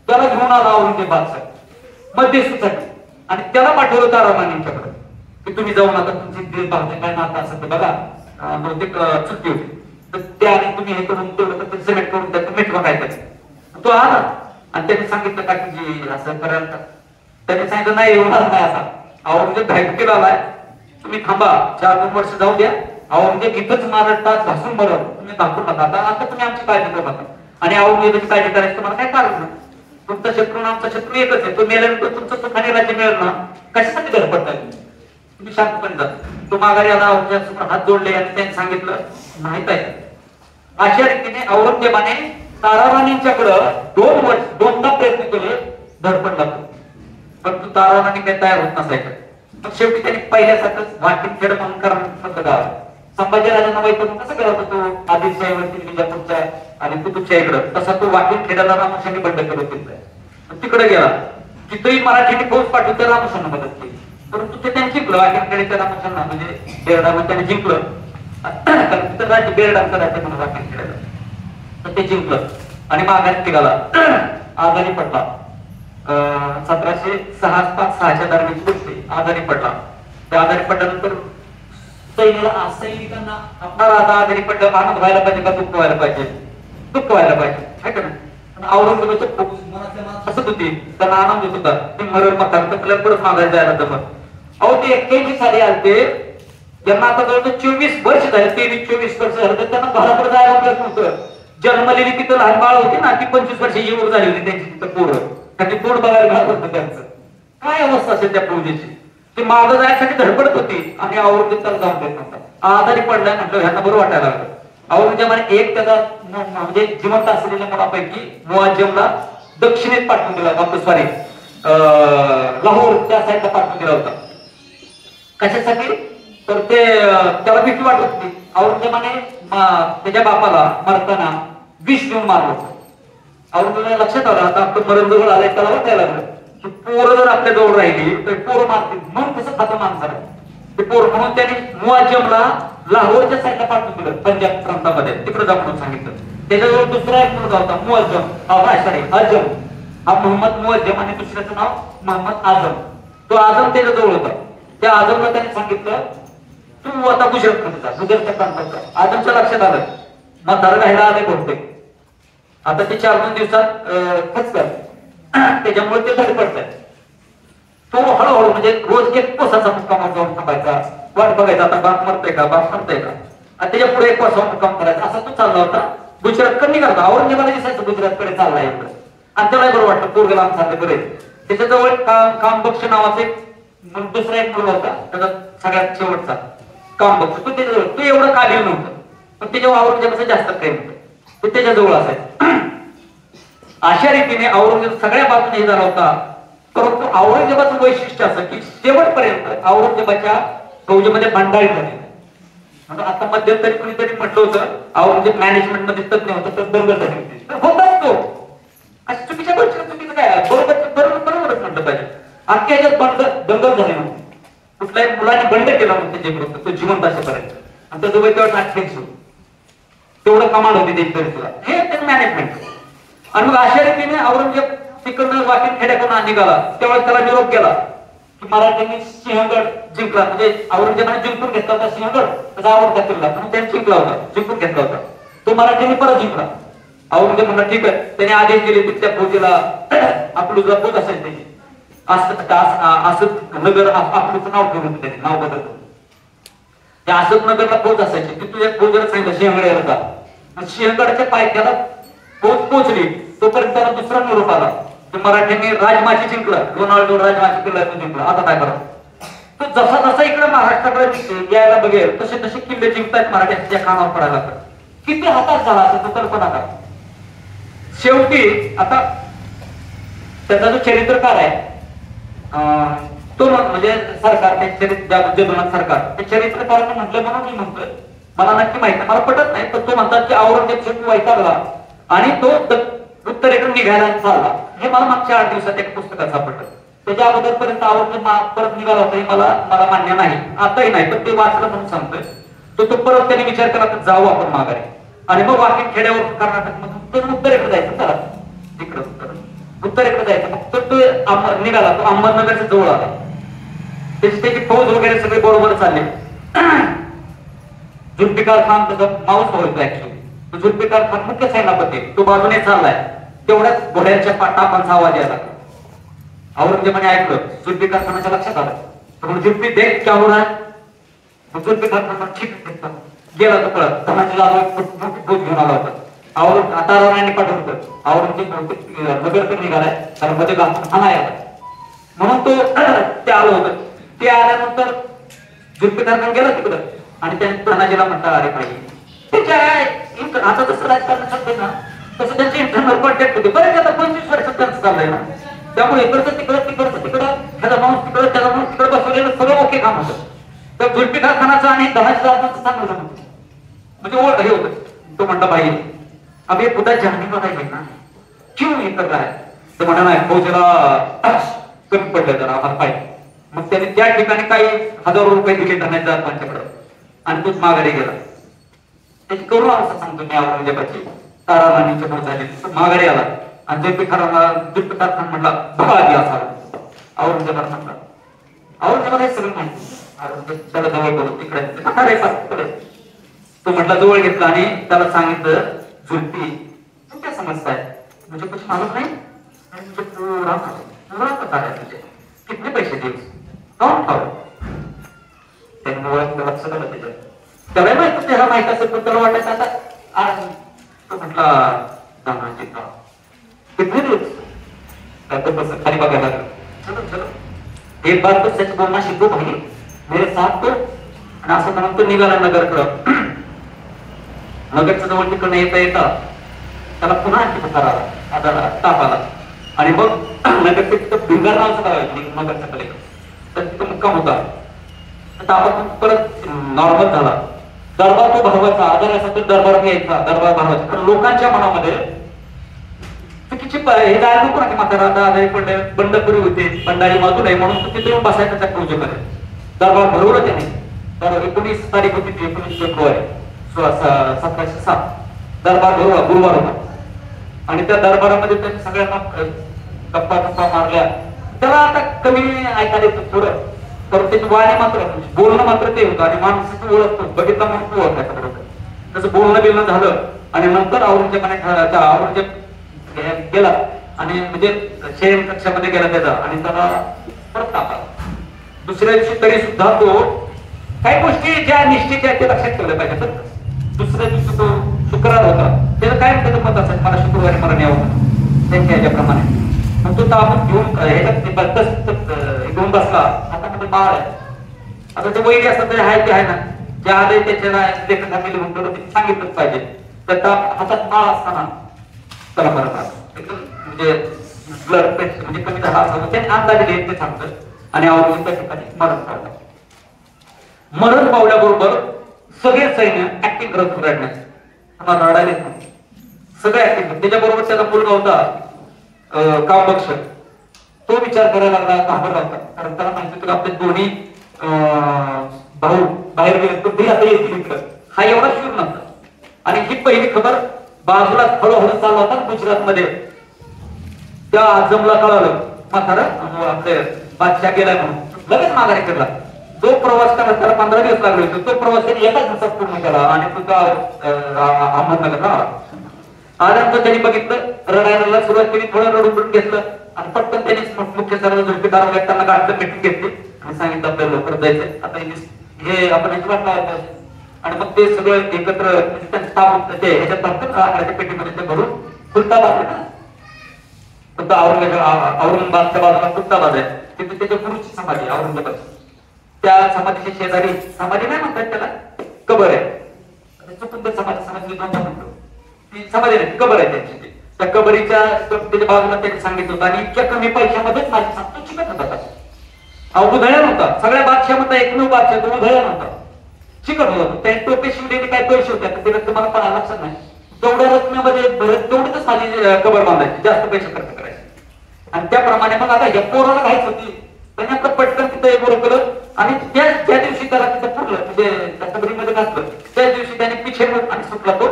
त्याला घेऊन आला औरंगजेब बादशाह मध्यस्थीसाठी आणि त्याला पाठवलं ताराराणींच्याकडे की तुम्ही जाऊन आता तुमची काय नातं असेल तर बघा, बहुतेक चुकी होती, तर त्याने तुम्ही हे करून तेवढं सिमेंट करून त्याचं मेट्रो काय करायचं. तो आला आणि त्याने सांगितलं का की असं करायला, त्याने सांगितलं नाही होणार नाही. आता औरंगजेब धायकीला आलाय, तुम्ही थांबा, 4-2 वर्ष जाऊ द्या, औरंगजेब इथंच महाराष्ट्रात घासून बरं, तुम्ही दाखवून नका, आता तुम्ही आमची काळजी करू नका. आणि औरंगजेबाची काळजी करायची तुम्हाला काय कारण नाही, तुमचा शत्रू आमचा शत्रू एकच आहे, तो मेल्यानंतर तुमचं सुखाने राज्य मिळेल ना, कशासाठी धडपडताय तुम्ही शांतपणे जा. तो माघारी आला, औरंगजेबासमोर हात जोडले आणि त्यांनी सांगितलं माहित आहे. अशा रीतीने औरंगजेबाने ताराराणींच्याकडं 2 वर्ष 2दा प्रयत्न केले, धडपड लागतो, परंतु ताराराणी काही तयार होत नसायचं. मग शेवटी त्यांनी पहिल्यासारखंच वाटून खेळ म्हणून करणं गाव संभाजीराजांना वैतून कसं करत होतो आदिलशाहीवरती विजापूरच्या आणि कुतुबशाहीकडे, तसा तो वाटून खेळायला रामोशांनी बंड करत होता. तिकडे गेला, तिथेही मराठीने फौज पाठवून त्या रामोशांना मदत केली, परंतु ते त्यांनी जिंकलं. वाटून खेळायच्या रामोशांना म्हणजे बेरडावर त्याने जिंकलं, कारण तिथं राज्य बेरडांचं राज्य म्हणून वाटून खेळायला, तर ते जिंकलं आणि माघारी निघाला, आजारी पडला. 1706 दरम्यान गोष्ट आजारी पडला. त्या आजारी पडल्यानंतर सैनिकांना आपला राजा आजारी पडलं, आनंद व्हायला पाहिजे का दुःख व्हायला पाहिजे, दुःख व्हायला पाहिजे है का नाही. औरंगजेबाच्या मनात हसत होती, त्यांना आनंद होत होता, ते मरण मकान तर परत माघारी जायला जमत. अहो ते 81 साली आलते, त्यांना आता जवळ 24 वर्ष झाले, 23-24 वर्ष झाले, तर त्यांना घराकडे जायला मिळत नव्हतं. जन्मलेली तिथं लहान बाळ होती ना, ती 25 वर्षाची युवक झाली होती त्यांची तिथं पोरं, का ती पोट बघायला मिळत होतं त्यांचं. काय अवस्था असेल त्या फौजेची. ती मागं जायसाठी धडपडत होती आणि औरंगजेब त्याला जाऊन देत नव्हता. आजारी पडलाय म्हटलं ह्यांना बरं वाटायला लागलं. औरंगजेबाने एक त्याचा म्हणजे जिवंत असलेल्या मुलापैकी मुअज्जमला दक्षिणेत पाठवून दिला होता, सॉरी लाहोर त्या साईडला पाठवून दिला होता. कशासाठी? तर ते त्याला भीती वाटत होती. औरंगजेबाने त्याच्या बापाला मरताना विष देऊन मारलं होतं. औरंगजेबाला लक्षात आलं आता आपलं मरण जवळ आलंय, त्याला वाटायला लागलं की पोरं जर आपल्या जवळ राहिली तर पोरं मारतील, म्हणून कसं खातं माणसाला ते पोरं. म्हणून त्यांनी मुअज्जमला लाहोरच्या साईडला पाठवून दिलं, पंजाब प्रांतामध्ये, तिकडे जा म्हणून सांगितलं. त्याच्याजवळ दुसरा एक मुलगा होता मुअज्जम, सॉरी अजम, हा मोहम्मद मुअज्जम, आणि दुसऱ्याचं नाव मोहम्मद आझम. तो आझम त्याच्याजवळ होता. त्या आझमला त्याने सांगितलं तू आता गुजरातमध्ये जा, गुजरातच्या प्रांतात जा. आझमच्या लक्षात आलं म्हातारं राहायला आले बहुतेक, आता ते 4-2 दिवसात खचतात, त्याच्यामुळे ते धडपडतात. तो हळूहळू म्हणजे रोज एक कोसाचा मुक्कामावर जाऊन थांबायचा, वाट बघायचा आता बाप मरतोय का, बाप मरतोय का, आणि त्याच्या पुढे एक कोसावर मुक्काम करायचा. असा तो चालला होता. गुजरातकडे निघाला. औरंगजेबाला दिसायचं गुजरातकडे चाललाय इकडे, आणि त्याला बरं वाटतं पोरगेला आमच्याकडे बरे. त्याच्याजवळ कामबक्ष नावाचा एक दुसरा एक मुलगा होता, त्याचा सगळ्यात शेवटचा कामबक्ष. तो त्याच्याजवळ, तो एवढं कालीव नव्हतं, पण त्याच्यावर औरंगजेबाचं जास्त प्रेम होतं, तो त्याच्याजवळ असायचं. अशा रीतीने औरंगजेब सगळ्या बाजूने हे झाला होता. परंतु औरंगजेबाचं वैशिष्ट्य असं की शेवटपर्यंत औरंगजेबाच्या फौजेमध्ये भांडाळी झाली. म्हणजे आता मध्यंतरी कुणीतरी म्हटलं होतं औरंगजेब मॅनेजमेंट मध्ये तज्ञ होतं, तर दंगल झाली होती. तर होताच तो. अशा चुकीच्या गोष्टी चुकीचं काय, बरोबरच म्हटलं पाहिजे. अख्ख्या ह्याच्यात दंगल झाली नव्हती. कुठल्याही मुलाने बंड केला नव्हता जे विरुद्ध, तो जिवंत असेपर्यंत. आणि त्याचं वय तेव्हा 28 होतं. तेवढं कमांड होती त्यांची तुला, हे ते मॅनेजमेंट. आणि मग अशा रीतीने औरंगजेब तिकडनं वाकीन खेड्याकडून निघाला. त्यावेळेस त्याला निरोप केला की मराठ्यांनी सिंहगड जिंकला, म्हणजे औरंगजेबाने जिंकून घेतला होता सिंहगड, त्याचा आवडता किल्ला, म्हणून त्यांनी जिंकला होता, जिंकून घेतला होता. तो मराठ्यांनी परत जिंकला. औरंगजेब म्हणला ठीक आहे. त्याने आदेश दिले तिथल्या फौजेला, आपलं जो फौज असेल त्याची असं नगर आपलं नाव ठेवलं, त्याने नाव बदललं. त्या असत नगरला फौज असायची. ती तुझ्या फौजेला सांगितलं सिंहगड होता. सिंहगडच्या पायथ्याला फौज पोहोचली तोपर्यंत त्याला दुसरा निरोप आला की मराठ्यांनी राजमाची जिंकलं, लोणावळा राजमाची किल्ला जिंकला, आता काय करा. तो जसा जसा इकडे महाराष्ट्राकडे यायला बघेल तसे तसे किल्ले जिंकतायत मराठ्यांच्या कानावर पडायला लागतात. किती हातात झाला असं तो कल्पना करा. शेवटी आता त्याचा जो चरित्रकार आहे तो म्हणजे सरकार, जगन्नाथ सरकार, ते चरित्रकाराने म्हटलं म्हणून मी म्हणतोय, मला नक्की माहिती मला पटत नाही, पण तो म्हणतात की औरंगजेब शेवटी वैतागला आणि तो उत्तरेकडून निघायला चालला. हे मला मागच्या 8 दिवसात एक पुस्तकात सापडलं. त्याच्या अगोदरपर्यंत औरंगजेब परत निघाला होता हे मला मान्य नाही, आताही नाही, पण ते वाचलं म्हणून सांगतोय. तो परत त्याने विचार केला तर जाऊ आपण माघारी, आणि मग वाकीन खेड्यावर कर्नाटक मधून उत्तरेकडे जायचं. चला तिकडं उत्तरेकडे जायचं. मग तो निघाला, तो अहमदनगरच्या जवळ आला. त्याची फौज वगैरे सगळे बरोबर चालले. जुल्फिकार खान त्याचा माऊस होतो ऍक्च्युअली. जुल्फिकार खान मुख्य सेनापती, तो बाजूने चाललाय. तेवढ्याच घोड्यांच्या टापांचा आवाज यायला लागला. औरंगजेबाने ऐकलं, जुल्फिकार खानाच्या लक्षात आलं. जुल्फी देख क्या हो रहा है. जुल्फिकार खान ठीक गेला तो पळत धनाजी फौज घेऊन आला होता. आता राणाने पाठवलं औरंगजेब नगरकडे निघालाय, कारण मध्ये खाना आला म्हणून तो ते आलं होतं. ते आल्यानंतर जुल्फिकार खान गेला तिकडं आणि त्याने धनाजीला म्हणता अरे पाहिजे आता जसं राजकारण चालतंय ना तसं त्यांचे इंटरनल कॉन्टॅक्ट होते. बरेच आता 25 वर्षात त्यांचं चाललंय ना, त्यामुळे इकडचं तिकडं ह्याचा माणूस तिकडं त्याचा माणूस तिकडे बसवलेलं सगळं ओके काम होतं. तर जुल्फिकार खानाचं आणि धनाजी राजाचं चांगलं जमत म्हणजे ओळख हे होतं. तो म्हणता भाई अब ये खुदा जानने वाला है ना, क्यों ये कर रहा है. तो म्हणा नाही फौजेला कमी पडलं जरा आम्हाला पाहिजे. मग त्याने त्या ठिकाणी काही हजारो रुपये दिले धनाजी राजांच्याकडे आणि तोच माघारी गेला. त्याची करुणा असं सांगतो मी औरंगजेबाची तारा राणीच्या फौज झाली. माघारी आला आणि जुल्फिकार खान म्हटला बघा आधी असा. औरंगजेबाला म्हटला औरंगजेबाला हे सगळं माहिती. त्याला जवळ बोलत तिकडे तो म्हटला जवळ घेतला आणि त्याला सांगितलं जुल्फी तू काय समजता है, मुझे कुछ मालूम नहीं, मुझे पूरा पता है तुझे, कितने पैसे दिए कौन खाऊ. त्याने लक्षात आलं त्याच्या त्याला माहित त्याला माहित असेल पण त्याला वाटायचं आता तो म्हटला दानाजी का खाली बघायला चलो चलो एक बार तो सच बोलना शिकू भाई मेरे साथ तो आणि असं म्हणून तो निघाला नगरकडं. नगरच्या जवळ तिकडनं येता येता त्याला पुन्हा आणखी बुखार आला, ताप आला आणि मग नगरचे तिथं भिंगार नावाचं गाव आहे नगरच्या कलेकडे, तर तिथं मुक्काम होता. तापातून परत नॉर्मल झाला. दरबार तो भरवायचा, आजारासाठी दरबार यायचा, दरबार भरवायचा. पण लोकांच्या मनामध्ये चुकीची हे जायला नको ना की म्हातारा आजारी पडले, बंडपुरी होते, बंडारी मातू नाही म्हणून तो तिथे येऊन बसायचा त्या पूजेमध्ये. दरबार भरवलं त्याने. तर 19 तारीख होती, 19 फेब्रुवारी 1707 दरबार भरवला, गुरुवार होता. आणि त्या दरबारामध्ये त्यांनी सगळ्यांना गप्पा गप्पा मारल्या. त्याला आता कमी ऐकायला येतं थोडं, तर त्याची वाणी मात्र बोलणं मात्र ते होतं आणि माणसाची ओळख बघितला म्हणून तू ओळखायचा बरोबर. तसं बोलणं बिलणं झालं आणि नंतर औरंगजेब गेला आणि म्हणजे शयन कक्षामध्ये गेला त्याचा आणि त्याला परत ताप आला. दुसऱ्या दिवशी तरी सुद्धा तो काही गोष्टी ज्या निश्चित आहेत ते लक्षात ठेवल्या पाहिजे. तर दुसऱ्या दिवशी तो शुक्रवार होता, त्याचं काय त्याचं मत असेल मला शुक्रवारी मरण यावं त्यांच्या ह्याच्याप्रमाणे. मग तो ताप घेऊन ह्याच्यात घेऊन बसला. हातामध्ये बाळ आहे. आता ते वैरी असतात तरी आहे ते आहे ना, जे आले त्याच्या लेखकांनी लिहून ते सांगितलंच पाहिजे. तर ताप हातात बाळ असताना त्याला मरण आलं. एकदम म्हणजे ब्लड प्रेशर म्हणजे कमी झाला असावं ते अंदाजे देत ते सांगतं आणि औरंगजेब त्या ठिकाणी मरण पावलं. मरण पावल्याबरोबर सगळे सैन्य ऍक्टिंग करत रडण्यास आम्हाला रडायलाच नाही, सगळे ऍक्टिंग. त्याच्याबरोबर त्याचा मुलगा होता कामबक्ष, तो विचार करायला लागला, घाबरला होता. कारण त्याला माहिती होतं आपले दोन्ही भाऊ बाहेर गेले तर ते आता येतील इकडं. हा एवढा शूर नव्हता. आणि ही पहिली खबर बाजूला हळूहळू चालू होता गुजरात मध्ये. त्या आजमला कळालं म्हातारा आपले बादशाह गेलाय म्हणून, लगेच माघारी केला. जो प्रवास करायला त्याला 15 दिवस लागले होते, तो प्रवास त्यांनी एकाच दिवसात पूर्ण केला आणि तो अहमदनगरला आला. आल्यानंतर त्यांनी बघितलं, रडायला सुरुवात केली, थोडं रडून घेतलं आणि पटकन त्यांनी मुख्य सर्व जोडीदार त्यांना गाठलं, मिटिंग घेतली आणि सांगितलं आपल्याला लवकर जायचंय, आता हे आपण वाट लावायला पाहिजे. आणि मग ते सगळं एकत्र ह्याच्यात पेटीमध्ये ते भरून खुलताबाद आहे ना, औरंगाबादच्या बाजूला खुलताबाद आहे, तिथे त्याच्या गुरुची समाधी औरंगाबाद. त्या समाधीच्या शेजारी समाधी नाही म्हणतात त्याला, कबर आहे. चुकुंद समाधी म्हणतो ती समाधी नाही, कबर आहे त्यांची. त्या कबरीच्या त्याच्या बाजूला त्यांनी सांगितलं होतं. आणि इतक्या कमी पैशामध्येच माझी सांगतो शिकत होता. उधळ्या नव्हता, सगळ्या बादशामध्ये एकमेव बादशाह तो उधळ्या नव्हता, शिकत होता. त्या टोपे शिवलेले काय पैसे होते ते तुम्हाला पण लक्षात नाही. तेवढ्या रकमेमध्ये तेवढीच माझी कबर बांधायची, जास्त पैसे खर्च करायचे. आणि त्याप्रमाणे मग आता या पोराला घायच होती, त्यांनी आता पटकन तिथं एक बरोबर केलं आणि ज्या दिवशी त्याला तिथं पुरलं म्हणजे त्या कबरीमध्ये घातलं त्याच दिवशी त्याने पिछे आणि सुटला तो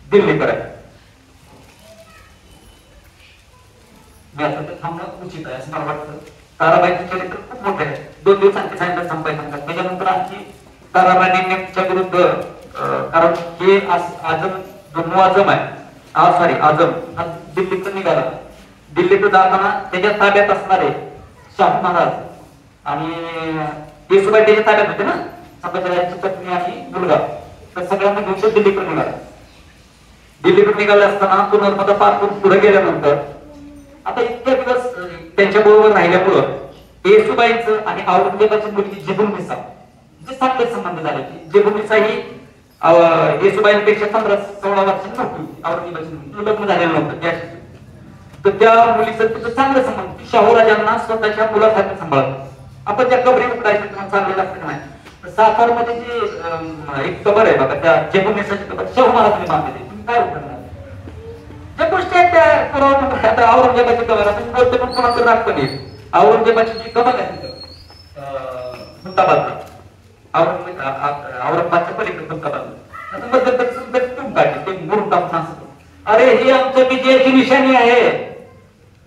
दिल्लीकडे. मी आता ते थांबणं उचित आहे असं मला वाटतं. ताराबाईंचे चरित्र खूप मोठे आहे. 2 दिवसांचे सांगितलं संपाय सांगतात. त्याच्यानंतर आणखी ताराबाईंच्या विरुद्ध कारण हे आजम जो मुआजम आहे सॉरी आजम हा दिल्लीकडे निघाला. दिल्लीकडे जाताना त्याच्या ताब्यात असणारे शाहू महाराज आणि येसुबाई त्याच्या ताब्यात होते ना, संभाजीराजांची पत्नी आणि मुलगा, तर सगळ्यांना घेऊन दिल्लीकडे निघाला. दिल्लीकडे निघाले असताना तो नर्मदा पार करून पुढे गेल्यानंतर आता इतके दिवस त्यांच्या बरोबर राहिल्यामुळं येसुबाईंचं आणि औरंगजेबाची मुलगी जेबुन्निसा जे चांगले संबंध झाले. जेबुन्निसा ही येसुबाईंपेक्षा 15-16 वर्षांची नव्हती, औरंगजेबाची लग्न झालेलं नव्हतं त्याशी. तर त्या मुलीचं तिथं चांगलं संबंध, शाहू राजांना स्वतःच्या मुलासारखं सांभाळत. आपण ज्या कबरी उकडायचं तुम्हाला चांगलं लागतं नाही. सातारमध्ये जी एक कबर आहे बघा, त्या जेबुन्निसाची कबर शाहू महाराजांनी बांधलेली. तुम्ही काय उघडणार ज्या गोष्टी आहेत त्या पुरावा. आता औरंगजेबाची कबर आपण बोलतो पण कोणाचं राग पण येईल. औरंगजेबाची जी कबर आहे तिथं मुक्ताबादला, औरंगाबादच्या पलीकडे अरे ही आमच्या विजयाची निशाणी आहे.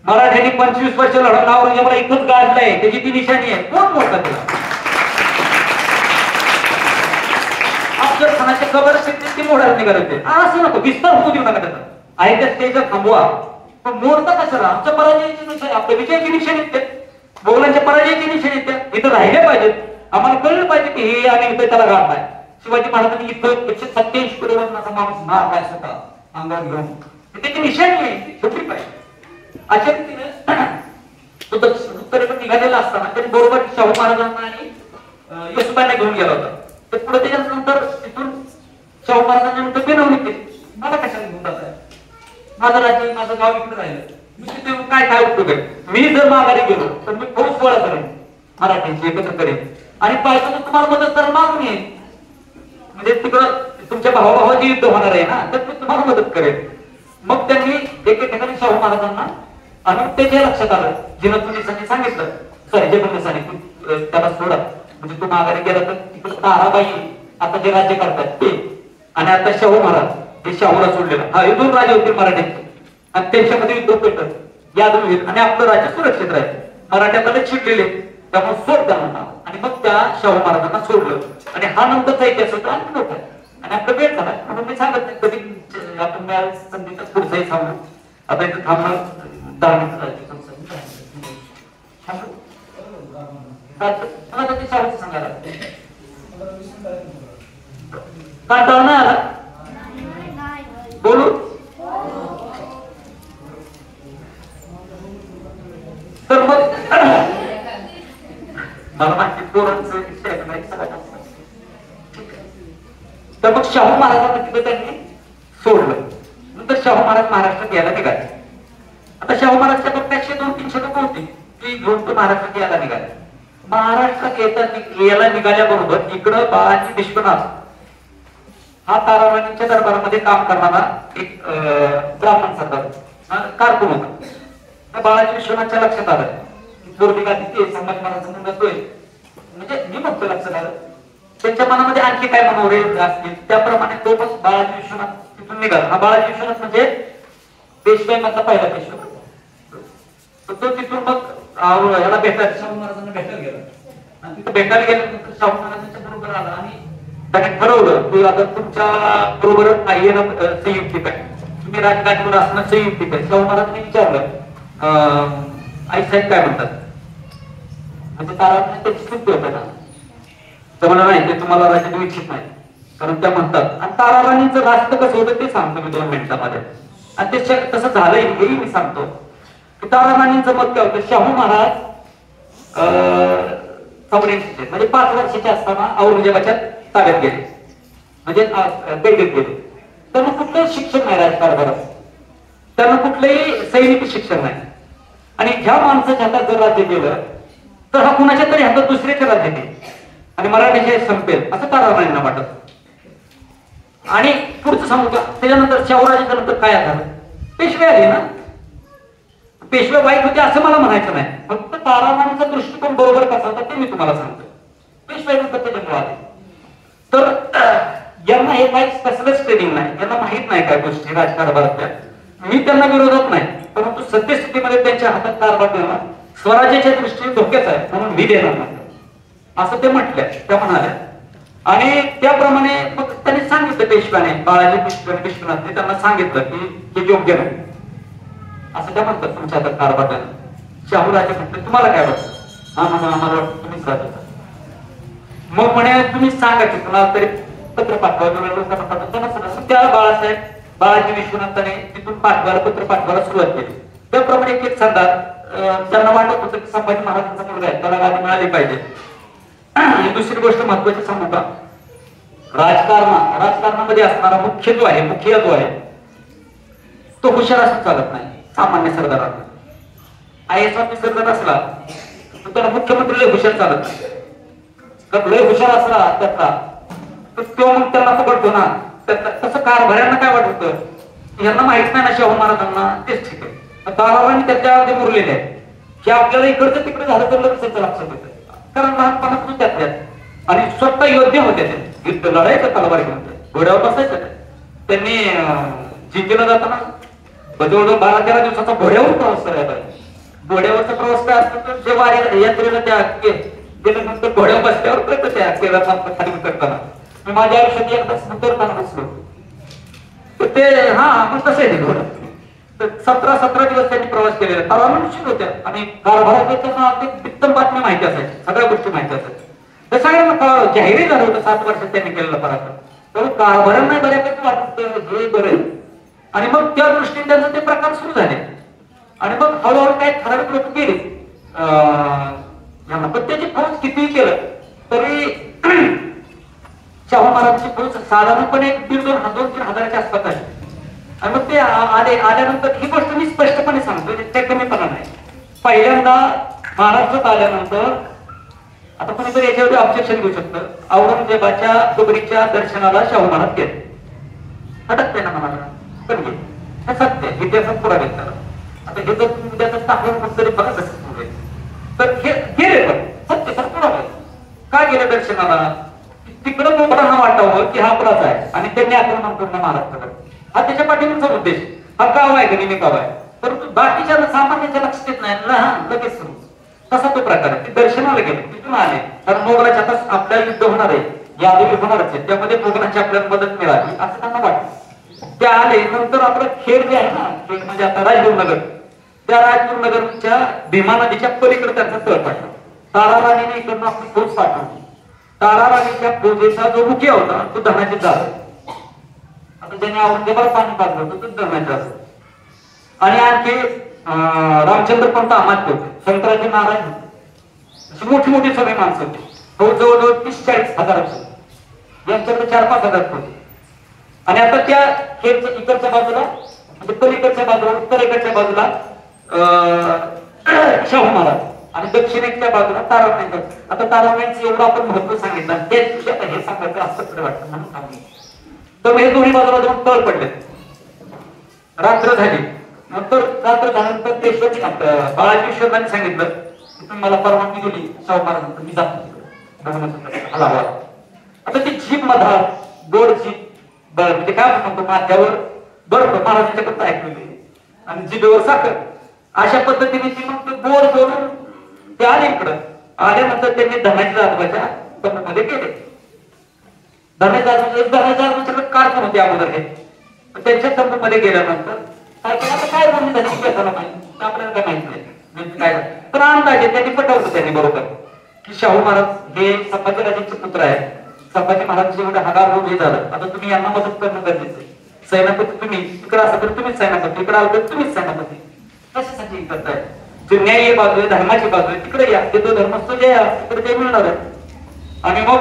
मराठ्यांनी 25 वर्ष लढवून औरंगजेबाला इथंच गाजलंय, त्याची ती निशाणी आहे. कोण मोठा तिला अफजल खानाच्या कबर ती मोडायला निघाले होते. असं नको, विस्तार होऊ देऊ नका त्याचा. आहे त्या स्टेजला थांबवा, पण मोडता कशाला? आमच्या पराजयाची निशाणी, आपल्या विजयाची निशाणी येते, मोगलांच्या पराजयाची निशाणी येते. इथं राहिले पाहिजेत. आम्हाला कळलं पाहिजे की हे आणि इथं त्याला गाठ नाही. शिवाजी महाराजांनी इथं 187 किलो वजनाचा माणूस मारलाय स्वतः अंगावर घेऊन, त्याची निशाणी आहे, छोटी पाहिजे अशा रीतीने उत्तरेकडे निघालेला असताना त्यांनी बरोबर शाहू महाराजांना आणि येसुबाईंना घेऊन गेला होता. तर पुढे त्याच्यानंतर तिथून शाहू महाराजांनी नंतर विनवणी केली, मला कशाला घेऊन जाताय, माझं राज्य माझं गाव इकडे राहिलं, मी तिथे काय उपयोग आहे, मी जर माघारी गेलो तर मी फौज गोळा करेन, मराठ्यांची एकत्र करेन आणि पाहिजे तर तुम्हाला मदत करायला मागून येईन, म्हणजे तिकडं तुमच्या भावाभावाची युद्ध होणार आहे ना, तर मी तुम्हाला मदत करेन. मग त्यांनी एके ठिकाणी शाहू महाराजांना आणि ते जे लक्षात आलं, जिना पोलिसांनी सांगितलं, सॉरी पोलिसांनी त्याला सोडा, म्हणजे तू माघारी गेला तर तिकडे ताराबाई आता जे राज्य करतात ते, आणि आता शाहू महाराज हे शाहूला सोडलेलं, हा हे दोन राजे होते मराठ्यांचे आणि त्यांच्यामध्ये युद्ध पेटत, यादव होईल आणि आपलं राज्य सुरक्षित राहील. मराठ्याला चिडलेले त्यामुळे सोड त्यांना, आणि मग त्या शाहू महाराजांना सोडलं. आणि हा नंतरचा इतिहास होता आणि मोठा आणि आपला वेळ झाला म्हणून मी सांगत नाही, कधी आपण मिळाल संधीचा पुढचाही सांगू. आता इथं थांबणार 10 मिनिटं झाली. सांगायला कंटाळा नाही आला बोलू, तर मग मला माहिती पोरांचं तर मग शाहू महाराजांना तिथे त्यांनी सोडलं. नंतर शाहू महाराज महाराष्ट्रात यायला निघाले. आता शाहू महाराजच्या पक्षाचे 200-300 लोक होते ती घेऊन तो महाराष्ट्रात यायला निघाले. महाराष्ट्रात यायला निघाल्याबरोबर इकडं बाळाजी विश्वनाथ हा ताराराणीच्या दरबारामध्ये काम करणारा एक ब्राह्मण सरदार कारकून होता. बाळाजी विश्वनाथच्या लक्षात आलं पोर्तुगाल तिथे संभाजी महाराजांना नसतोय, म्हणजे मी म्हणतो लक्षात आलं त्यांच्या मनामध्ये आणखी काय मनोरे असतील, त्याप्रमाणे तो पण बाळाजी विश्वनाथ तिथून निघाला. हा बाळाजी विश्वनाथ म्हणजे पेशवाई मधला पहिला पेशवा. तो तिथून मग याला भेटायला शाहू महाराजांना भेटायला गेला आणि तिथं भेटायला गेल्यानंतर शाहू महाराजांच्या बरोबर आला आणि त्याने ठरवलं की आता तुमच्या बरोबर येणं संयुक्तिक आहे, तुम्ही राजकारणावर असणं संयुक्तिक आहे. शाहू महाराजांनी विचारलं आई साहेब काय म्हणतात, म्हणजे ताराराणी त्याची चुकी होतं ना, तर मला नाही ते तुम्हाला राज्य देऊ इच्छित नाही कारण त्या म्हणतात. आणि ताराराणीचं राष्ट्र कसं होतं ते सांगतो मी 2 मिनिटांमध्ये, आणि ते तसं झालंय हेही मी सांगतो. ताराराणींचं मत काय होतं, शाहू महाराज 84 म्हणजे 5 वर्षाचे असताना औरंगजेबाच्या ताब्यात गेले, म्हणजे कैदेत गेले. त्यांना कुठलंही शिक्षण नाही राजकारभारात, त्यांना कुठलंही सैनिक शिक्षण नाही. आणि ह्या माणसाच्या हातात जर राज्य गेलं तर हा कुणाच्या तरी हातात दुसऱ्याच्या राज्यात येईल आणि मराठी संपेल असं ताराराणींना वाटत. आणि पुढचं सांगू का, त्याच्यानंतर शाहूराजाच्या नंतर काय झालं, पेशवे आले ना. पेशवे वाईट होते असं मला म्हणायचं नाही, फक्त ताराराणीचा दृष्टिकोन बरोबर कसा होता ते मी तुम्हाला सांगतो. पेशवे नंतर त्याच्यामुळे आले तर यांना हे काही स्पेशलिस्ट ट्रेनिंग नाही, यांना माहित नाही काय गोष्टी राजकारभारातल्या. मी त्यांना विरोधात नाही, परंतु सद्यस्थितीमध्ये त्यांच्या हातात कारभार देणं स्वराज्याच्या दृष्टीने धोक्याच आहे म्हणून मी देणार नाही असं ते म्हटल्या, त्या म्हणाल्या. आणि त्याप्रमाणे मग त्यांनी सांगितलं पेशव्याने, बाळाजी विश्वनाथने त्यांना सांगितलं की हे योग्य नाही असं त्या म्हणतात तुमच्या हातात कारभार देणं. शाहू राजे म्हटले तुम्हाला काय वाटतं, हा म्हणून आम्हाला वाटतं तुम्हीच राजा. मग म्हणे तुम्ही सांगा की तुम्हाला तरी पत्र पाठवायचं. त्या बाळाजी विश्वनाथाने तिथून पत्र पाठवायला सुरुवात केली. त्याप्रमाणे एक सरदार त्यांना वाटत होतं की संभाजी महाराजांचा मुलगा आहे, त्याला गादी मिळाली पाहिजे. दुसरी गोष्ट महत्वाची सांगू का, राजकारणामध्ये असणारा मुख्य जो आहे तो हुशार असं चालत नाही. सामान्य सरदारांना IAS ऑफिसर जर असला तर त्याला मुख्यमंत्री लय हुशार चालत नाही. तर लय हुशार असला त्याचा तर तो मग त्याला पकडतो ना. तसं कारभाऱ्यांना काय वाटतं, यांना माहित नाही ना शाहू महाराजांना, तेच ठीक आहे. ताराराणी त्याच्यामध्ये मुरलेले आहे की आपल्याला इकडचं तिकडे झालं तर लगेच लक्षात येतं, कारण लहानपणापासून त्यात आणि स्वतः योद्धे होते ते, युद्ध लढायचं तलवार घेऊन घोड्यावर बसायचं. त्यांनी जिंकलं जाताना जवळजवळ 12-13 दिवसाचा घोड्यावर प्रवास करायला पाहिजे. घोड्यावरचा प्रवास काय असतो तर जे वारी यात्रेला त्या गेल्यानंतर घोड्यावर बसल्यावर कळतं त्या केरळाचा खाली उतरताना. मी माझ्या आयुष्यात एकदाच उतरताना बसलो तर ते मग तसं आहे ते घोडं. तर 17 दिवस त्यांनी प्रवास केलेला. ताराराणी होत्या आणि कारभाराच्या उत्तम बातमी माहिती असायची, सगळ्या गोष्टी माहिती असायच्या. सगळ्यांना जाहीरही झालं होतं 7 वर्षात त्यांनी केलेलं पराक्रम. तर कारभारांना नाही बऱ्यापैकी वाटत हे बरं. आणि मग त्या दृष्टीने त्यांचे ते प्रकार सुरू झाले. आणि मग हळूहळू काही ठराविक लोक गेले पण त्याची फौज कितीही केलं तरी शाहू महाराजांची फौज साधारणपणे 1,500-2,000-3,000 हजाराच्या आसपास आहे. आणि मग ते आल्यानंतर ही गोष्ट मी स्पष्टपणे सांगतो, ते कमीपणा नाही. पहिल्यांदा महाराष्ट्रात आल्यानंतर आता कोणीतरी याच्यावर ऑब्जेक्शन घेऊ शकतं, औरंगजेबाच्या कबरीच्या दर्शनाला शाहू महाराज गेले. अटकते ना महाराज पण गेले, हे सत्य इतिहासात पुरा घेतला. आता हे जर तुम्ही त्याचं टाकून तरी बघा कसं पुढे तर हे गेले पण सत्य तर पुरा का गेले दर्शनाला? तिकडं लोकांना वाटावं की हा अपराध आहे आणि त्यांनी आक्रमण करणं महाराष्ट्राकडे, हा त्याच्या पाठीमागचा उद्देश. हा गाव आहे का नेहमी गाव आहे, परंतु बाकीच्या सामान्यांच्या लक्षात येत नाही लहान लगेच समज तसा तो प्रकार आहे. ते दर्शनाला गेले तिथून आले कारण मोगलाच्या आता आपल्याला युद्ध होणार आहे, यादवी होणारच आहे, त्यामध्ये मोगलांची आपल्याला मदत मिळाली असं त्यांना वाटतं. ते आले नंतर आपलं खेड जे आहे ना, खेड म्हणजे आता राजगुरुनगर, त्या राजगुरुनगरच्या भीमा नदीच्या पलीकडे त्यांचा तळ पाठवला. ताराराणीने इकडनं आपली फौज पाठवली. ताराराणीच्या फौजेचा जो मुखिया होता तो धनाजी जाधव. आता ज्याने औरंगजेबाला पाणी पाजलं होतं तो धनाजी जाधव. आणि आणखी रामचंद्र पंत अमात्य होते, शंकराजी नारायण होते, अशी मोठी मोठी सगळी माणसं होती. फौज जवळजवळ 30-40 हजार होती, यांच्याकडे 4-5 हजार होते. आणि आता त्या खेळच्या इकडच्या बाजूला म्हणजे पलीकडच्या बाजूला उत्तरेकडच्या बाजूला शाहू महाराज आणि दक्षिणेच्या बाजूला ताराबाई. आता ताराबाईंचं एवढं आपण महत्व सांगितलं ते हे सांगायचं असं वाटतं म्हणून सांगितलं. तर हे दोन्ही बाजूला जाऊन तळ पडले, रात्र झाली. नंतर रात्र झाल्यानंतर पेशवाची बाळाजी ईश्वरांनी सांगितलं तुम्ही मला परवानगी दिली शाहू महाराज मी जातो. आता ती जीप मधार गोड जीप म्हणजे काय म्हणतो माझ्यावर बर्फ महाराजांच्याकडे ऐकलेली आणि जिभेवर साखर अशा पद्धतीने ती मग गोड जोडून ते आले इकडं. आल्यानंतर त्यांनी धनाजी जाधवाच्या तंबूमध्ये गेले. धनाजी जाधवाच्याकडे कारखान होते अगोदर हे, त्यांच्या तंबूमध्ये गेल्यानंतर काय बोलणी झाली आपल्याला काय माहिती नाही काय तर अंदाजे त्यांनी पटवलं त्यांनी बरोबर की शाहू महाराज हे संभाजीराजांचे पुत्र आहे. संभाजी महाराज एवढे हजार रोग हे झालं, आता तुम्ही यांना मदत करणं गरजेचं आहे. सेनापती तुम्ही इकडे असं तर तुम्हीच सेनापती, इकडे आलं तर तुम्हीच सेनापती. कशासाठी करताय? जे न्याय बाजू आहे धर्माची बाजू आहे तिकडे या, ते तो धर्मस्थ जे तिकडे ते मिळणार आहे. आणि मग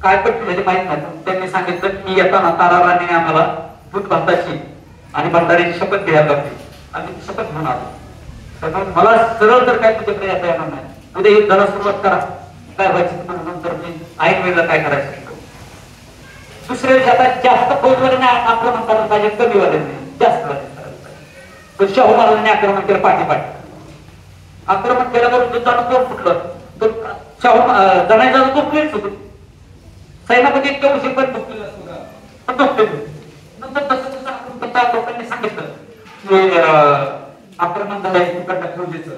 काय पटली झाली माहित नाही, त्यांनी सांगितलं की येताना ताराराणीने आम्हाला दूध भाताची आणि भंडारीची शपथ घ्यायला लागली. आम्ही ती शपथ घेऊन आलो. मला सरळ तर काय तुझ्याकडे येता येणार नाही, उद्या युद्धाला सुरुवात करा, काय व्हायचं नंतर मी ऐन वेळेला काय करायचं. दुसऱ्या दिवशी आता जास्त फौजवाल्याने आक्रमण करायला पाहिजे, कमी वाल्याने जास्त करायला पाहिजे. शाहू महाराजांनी आक्रमण केलं पाठीपाठी. आक्रमण केल्याबरोबर युद्धानं तोड फुटलं तर शाहू धनाजीला झोपलेच होते. सैनापती इतक्या उशीर पण झोपलेलं नंतर तसं तसं लोकांनी सांगितलं की आक्रमण झालंय तिकडच्या फौजेचं.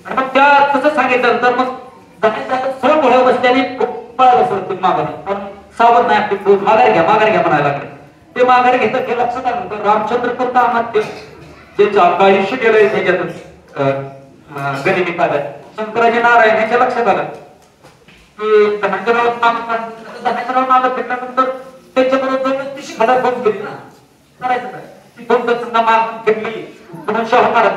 आणि मग त्या तसं सांगितल्यानंतर मग धनाजी सरळ घोड्यावर बसल्याने पळायला सुरू माघारी, पण सावध नाही आपली फौज माघार घ्या म्हणायला लागले. ते माघार घेतात हे लक्षात आलं. रामचंद्र पंत अमात्य ज्यांचं आयुष्य गेलंय त्याच्यातून गनिमी काढाय शंकराजी नारायण यांच्या लक्षात आलं की धनाजीराव नाव फिरल्यानंतर त्यांच्याबरोबर 30,000 फौज गेली ना, करायचं काय? ती फौज मागून फिरली म्हणून शाहू महाराज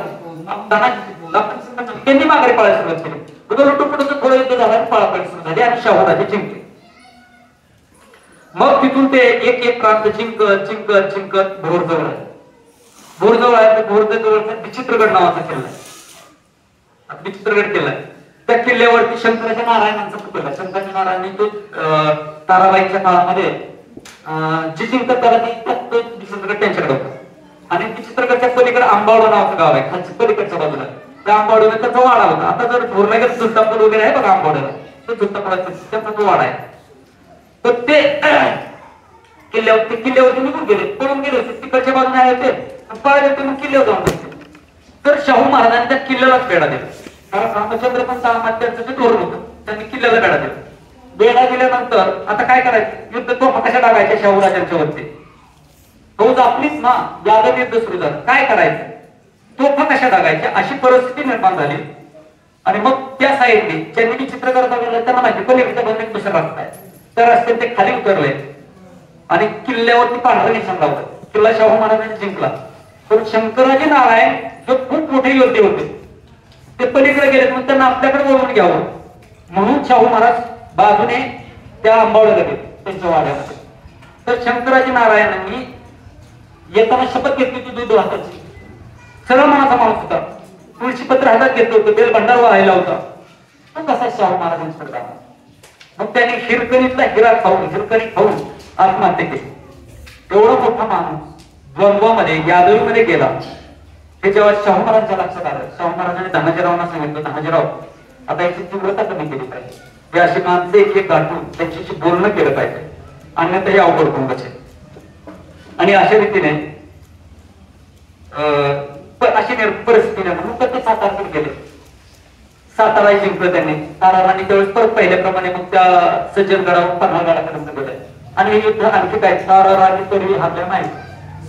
त्यांनी माघारी पळायला सुरुवात केली. थोडं युद्ध झालं पळापळी सुरू झाली आणि शाहूराजे जिंकले. मग तिथून ते एक एक प्रांत जिंकत भोरजवळ आहे. भोरजवळ आहे भोरजवळ विचित्रगड नावाचा किल्ला आहे. विचित्रगड किल्ला आहे. त्या किल्ल्यावरती शंकराच्या नारायणांचा पुतळा. शंकराच्या नारायणांनी तो ताराबाईच्या काळामध्ये जी जिंकत त्याला तो विचित्रगड त्यांच्याकडे होता. आणि विचित्रगडच्या पलीकडे आंबावडा नावाचं गाव आहे खालच्या पलीकडच्या बाजूला. त्या आंबावड्याला त्याचा वाडा होता. आता जर भोरनगर झुलतापूर वगैरे आहे बघा आंबावड्याला, तो झुलतापुराचा त्याचा तो वाडा आहे. तर ते किल्ल्यावरती निघून गेले, पळून गेले होते. तिकडच्या बाजूने आले होते, पळाले होते, मग किल्ल्यावर जाऊन बसले. तर शाहू महाराजांनी त्या किल्ल्यालाच बेडा दिला. कारण रामचंद्र पंत अमात्यांचं जे धोरण होतं त्यांनी किल्ल्याला बेडा दिला. बेडा दिल्यानंतर आता काय करायचं? युद्ध तोफा कशा टाकायच्या शाहू राजांच्या वरती? फौज आपलीच ना, यादव युद्ध सुरू झालं. काय करायचं? तोफा कशा टाकायच्या अशी परिस्थिती निर्माण झाली. आणि मग त्या साईडने ज्यांनी चित्रकार बघितलं त्यांना माहिती पलीकडच्या बाजूने दुसरा रस्ता आहे. त्या रस्त्यात ते खाली उतरले आणि किल्ल्यावरती पांढरं निशाण लावलं. किल्ला शाहू महाराजांनी जिंकला. पण शंकराजी नारायण जो खूप मोठे योद्धे होते ते पलीकडे गेले, मग त्यांना आपल्याकडे बोलवून घ्यावं म्हणून शाहू महाराज बाजूने त्या आंबावड्याला गेले त्यांच्या वाड्यामध्ये. तर शंकराजी नारायणांनी येताना शपथ घेतली होती दूध हाताची. सरळ मनाचा माणूस होता. तुळशी पत्र हातात घेतलं होतं, बेल भंडार वाहायला होता. तो कसा शाहू महाराजांकडे जाणार? मग त्याने हिरकणीतला हिरा खाऊन हिरकणी खाऊन आत्महत्या केली. एवढा मोठा माणूस द्वंद्वामध्ये यादवीमध्ये गेला. हे जेव्हा शाहू महाराजांच्या लक्षात आलं, शाहू महाराजांनी धनाजीरावांना सांगितलं, धनाजीराव आता याची तीव्रता कमी केली पाहिजे. हे अशी माणसं एक एक गाठून त्यांच्याशी बोलणं केलं पाहिजे, अन्यथा हे अवघड होऊन बसेल. आणि अशा रीतीने अशी परिस्थिती म्हणून तर ते सातारकडे गेले. सातारा जिंकलं त्यांनी. ताराराणी त्यावेळेस परत पहिल्याप्रमाणे मग त्या सज्जनगडावर पन्हाळगडापर्यंत गेले. आणि हे युद्ध आणखी काय, ताराराणी तरी हारल्या नाही.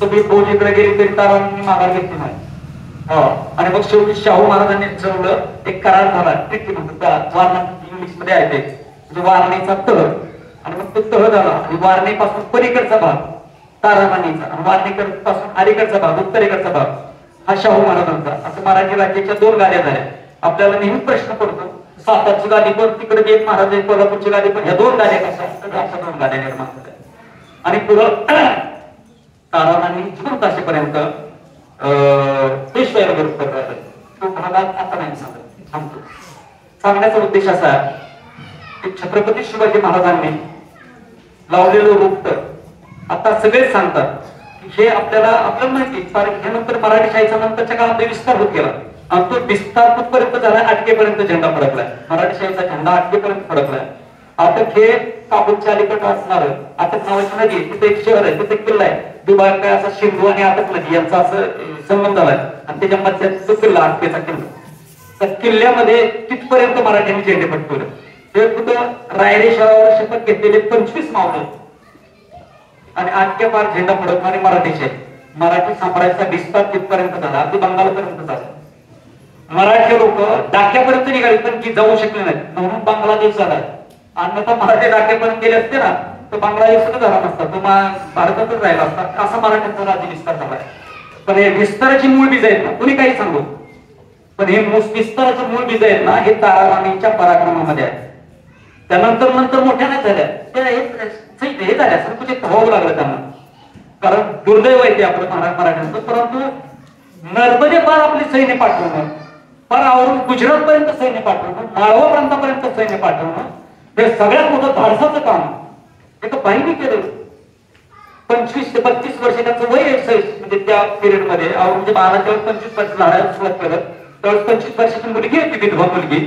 सगळी फौज इकडे गेली तरी ताराराणी माघार घेतली नाही. आणि मग शेवटी शाहू महाराजांनी ठरवलं, एक करार झाला, ट्रिटी म्हणतात वारणा, इंग्लिश मध्ये आहे ते, म्हणजे वारणेचा तह. आणि मग तो तह झाला आणि वारणेपासून पलीकडचा भाग ताराराणीचा आणि वारणेकड पासून अलीकडचा भाग उत्तरेकडचा भाग हा शाहू महाराजांचा. असं मराठी राज्याच्या 2 गाड्या झाल्या. आपल्याला नेहमी प्रश्न पडतो, सातारची गादी पण तिकडे एक महाराज आहे, कोल्हापूरची गादी पण, ह्या 2 गाड्या कशा असतात? अशा 2 गाड्या निर्माण झाल्या. आणि पुढं ताराराणी जून ताशेपर्यंत पेशव्याला विरोध करत तो भागात आता नाही सांगत थांबतो. सांगण्याचा उद्देश असा की छत्रपती शिवाजी महाराजांनी लावलेलं रोपट आता सगळेच सांगतात की हे आपल्याला माहिती. हे नंतर मराठी शाहीचा नंतरच्या काळामध्ये विस्तार होत गेला आणि तो विस्तार कुठपर्यंत झाला, अटकेपर्यंत झेंडा फडकलाय. मराठी शाहीचा झेंडा अटकेपर्यंत फडकलाय. अटक हे काबूलच्या अलीकडे असणार अटक नावाची नदी, तिथे एक शहर आहे, तिथे किल्ला आहे. दुबार काय असा सिंधू आणि अटक नदी यांचा असं संबंध आलाय आणि त्याच्या मध्यात तो किल्ला, अटकेचा किल्ला. त्या किल्ल्यामध्ये तिथपर्यंत मराठ्यांनी झेंडे फडकवले. ते कुठं रायरे शहरावर शपथ घेतलेले 25 मावळे आणि आटक्या पार झेंडा फडकणारे मराठीचे. मराठी साम्राज्याचा विस्तार तिथपर्यंत झाला, अगदी बंगालपर्यंत झाला. मराठी लोक डाक्यापर्यंत निघाले पण की जाऊ शकले नाहीत म्हणून बांगलादेश झाला. अन्यथा मराठी डाक्यापर्यंत गेले असते ना तर बांगलादेश सुद्धा झाला नसता, तो भारतातच राहिला असता. असा मराठ्यांचा राज्य विस्तार झालाय. पण हे विस्ताराची मूळ बीज आहेत ना, कुणी काही सांगू, पण हे विस्ताराचे मूळ बीज आहेत ना, हे ताराराणीच्या पराक्रमामध्ये आहे. त्यानंतर नंतर मोठ्या नाही झाल्या, त्या हे झाल्या संकुचित व्हावं लागलं त्यांना. कारण दुर्दैव आहे ते आपलं मराठ्यांचं. परंतु नर्मदे पार आपले सैन्य पाठवणं, पार आवरून गुजरात पर्यंत सैन्य पाठवणं, माळवा प्रांतापर्यंत सैन्य पाठवणं, हे सगळ्यात मोठं धाडसाचं काम एका बाईने केलं. 25 ते 32 वर्ष त्यांचं वय आहे. म्हणजे त्या पिरियड मध्ये औरंगजेबाला जेव्हा 25 वर्ष लढायला सुरुवात केलं त्यावेळेस 25 वर्षाची मुलगी होती, विधवा मुलगी.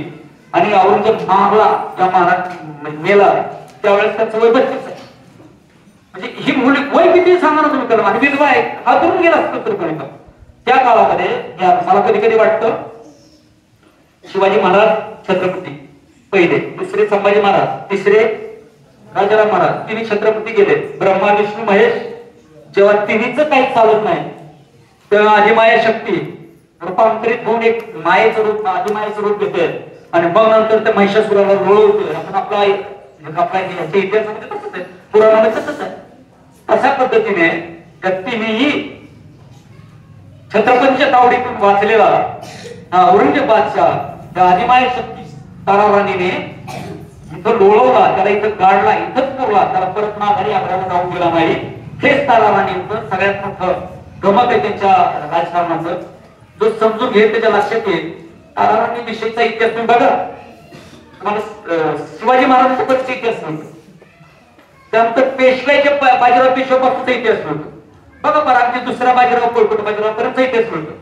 आणि औरंगजेब मारला या महाराज मेला त्यावेळेस त्याचं वय 32 आहे. म्हणजे ही मुली वय किती सांगा ना तुम्ही करा. आणि विधवा आहे, हा करून गेला असतो तर कोणी. त्या काळामध्ये मला कधी कधी वाटतं शिवाजी महाराज छत्रपती पहिले, दुसरे संभाजी महाराज, तिसरे राजाराम महाराज, तिन्ही छत्रपती गेले. ब्रह्मा विष्णू महेश जेव्हा तिन्हीच काही चालत नाही तेव्हा आदिमाया शक्ती रूपांतरित होऊन एक मायेचं रूप, आदिमायेचं रूप घेते आणि मग नंतर त्या महिषासुराला लोळवते. आपण आपला इतिहासामध्ये तसंच आहे, पुराणामध्ये तसंच आहे. अशा पद्धतीने त्या तिन्ही छत्रपतीच्या तावडीतून वाचलेला औरंगजेब बादशाह त्या आदिमाया शक्ती ताराराणीने इथं लोळवला, त्याला इथं गाडला, इथंच पुरला, त्याला परत माघारी आग्र्याला जाऊन दिला नाही. हेच ताराराणींचं सगळ्यात मोठं गमक आहे त्यांच्या राजकारणाचं. जो समजून घेईल त्याच्या लक्षात येईल. ताराराणी विषयीचा इतिहास तुम्ही बघा. तुम्हाला शिवाजी महाराजांचा परिचय इतिहास नव्हतं, त्यानंतर पेशव्याच्या बाजीराव पेशव्यापासूनचा इतिहास नव्हतं. बघा बरं, अगदी दुसरा बाजीराव कोळकोट बाजीराव पर्यंतचा इतिहास नव्हतं.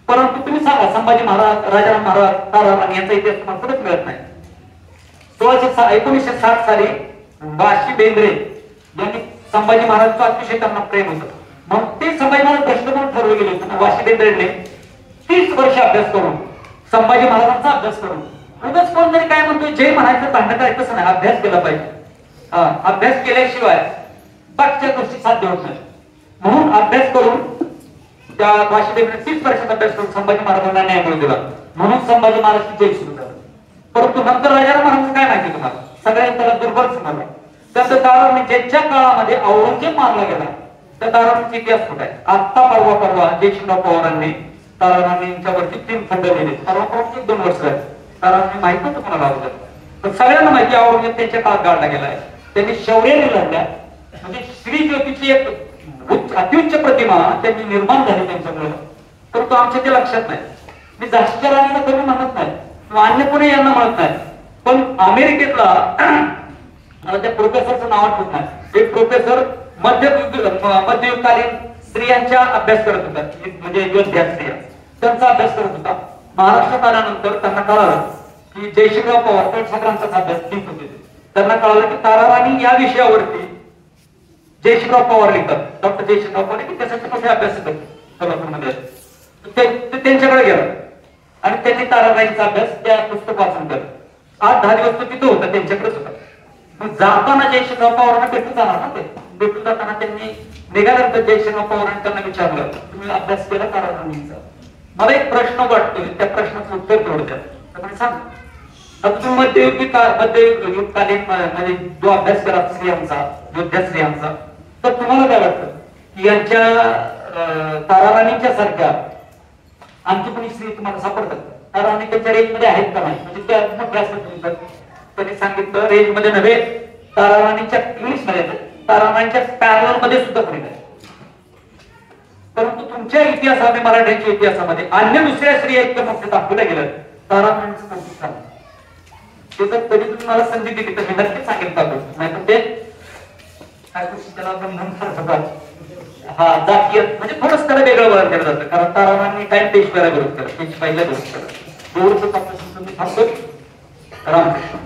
परंतु तुम्ही सांगा संभाजी महाराज, राजाराम महाराज, ताराराणी यांचा इतिहास तुम्हाला कुठेच मिळत नाही. 1960 साली बाशी बेंद्रे यांनी संभाजी महाराजांचं अतिशय त्यांना प्रेम होतं मग ते संभाजी महाराज भ्रष्ट म्हणून ठरवले गेले होते. वाशी बेंद्रेने 30 वर्ष अभ्यास करून संभाजी महाराजांचा अभ्यास करून, उगाच कोण जरी काय म्हणतोय जय म्हणायचं भांडण काय तसं नाही, अभ्यास केला पाहिजे. अभ्यास केल्याशिवाय बाकीच्या गोष्टी साध्य होत नाही. म्हणून अभ्यास करून त्या वाशी बेंद्रे 30 वर्षाचा अभ्यास करून संभाजी महाराजांना न्याय मिळवून दिला. म्हणून संभाजी महाराजांची जय सुरू झाली. परंतु नंतर राजाराम महाराज काय माहिती तुम्हाला, सगळ्यांनी त्याला दुर्बल समजलं. त्याचं ताराराणी ज्यांच्या काळामध्ये औरंगजेब मारला गेला त्या ताराराणीचा इतिहास कुठे आहे? आत्ता परवा जयसिंगराव पवारांनी ताराराणींच्यावरती 3 खंड लिहिले. परवा 1-2 वर्ष झाली. ताराराणी माहित नव्हतं कोणाला अगोदर, पण सगळ्यांना माहिती औरंगजेब त्यांच्या काळात गाडला गेलाय. त्यांनी शौर्याने लढल्या, म्हणजे श्री ज्योतीची एक अत्युच्च प्रतिमा त्यांनी निर्माण झाली त्यांच्यामुळे. परंतु आमच्या ते लक्षात नाही. मी जास्तीच्या राणीला कमी म्हणत नाही किंवा अन्य कोणी यांना म्हणत नाही, पण अमेरिकेतला मला त्या प्रोफेसरचं नाव आठवत नाही, एक प्रोफेसर मध्ययुगकालीन स्त्रियांचा अभ्यास करत होता, म्हणजे योद्ध्या स्त्रिया त्यांचा अभ्यास करत होता. महाराष्ट्रात आल्यानंतर त्यांना कळालं की जयसिंगराव पवार तटसंक्रांतचा अभ्यास घेत होते. त्यांना कळालं की ताराराणी या विषयावरती जयसिंगराव पवार लिहितात. डॉक्टर जयसिंगराव पवार की त्यासाठी कसे अभ्यास करतात कोल्हापूरमध्ये, ते त्यांच्याकडे गेलं आणि त्यांनी ताराराणीचा अभ्यास त्या पुस्तक वाचन केलं. 8-10 दिवस तो तिथं होता, त्यांच्याकडेच होता. मग जाताना जयसिंगराव पवारांना भेटून जाणार ना, ते भेटून जाताना त्यांनी निघाल्यानंतर जयसिंगराव पवारांनी त्यांना विचारलं तुम्ही अभ्यास केला ताराराणीचा, मला एक प्रश्न वाटतोय, त्या प्रश्नाचं उत्तर तेवढं द्या. तर सांग, आता तुम्ही मध्ययुगकालीन म्हणजे जो अभ्यास करा स्त्रियांचा, योद्ध्या स्त्रियांचा, तर तुम्हाला काय वाटतं की यांच्या ताराराणीच्या सारख्या आणखी कोणी स्त्री तुम्हाला सापडतात? ताराराणी त्यांच्या रेंज मध्ये आहेत का नाही? म्हणजे त्या त्यांनी सांगितलं रेंज मध्ये नव्हे, ताराराणीच्या इंग्लिश मध्ये, ताराराणीच्या पॅरलल मध्ये सुद्धा कोणी नाही. परंतु तुमच्या इतिहासामध्ये, मराठ्यांच्या इतिहासामध्ये अन्य दुसऱ्या स्त्रिया इतक्या मोठे दाखवल्या गेल्या, ताराराणीचं कौतुक झालं. ते जर कधी तुम्ही मला संधी दिली तर मी नक्कीच सांगेल का, नाही तर ते काय त्याला आपण म्हणतात हा जातीय, म्हणजे थोडंच त्याला वेगळं वळण केलं जातं. कारण ताराराणी काय पेशव्याला विरोध केला, पेशवाईला विरोध केला. एवढंच आपलं रामकृष्ण.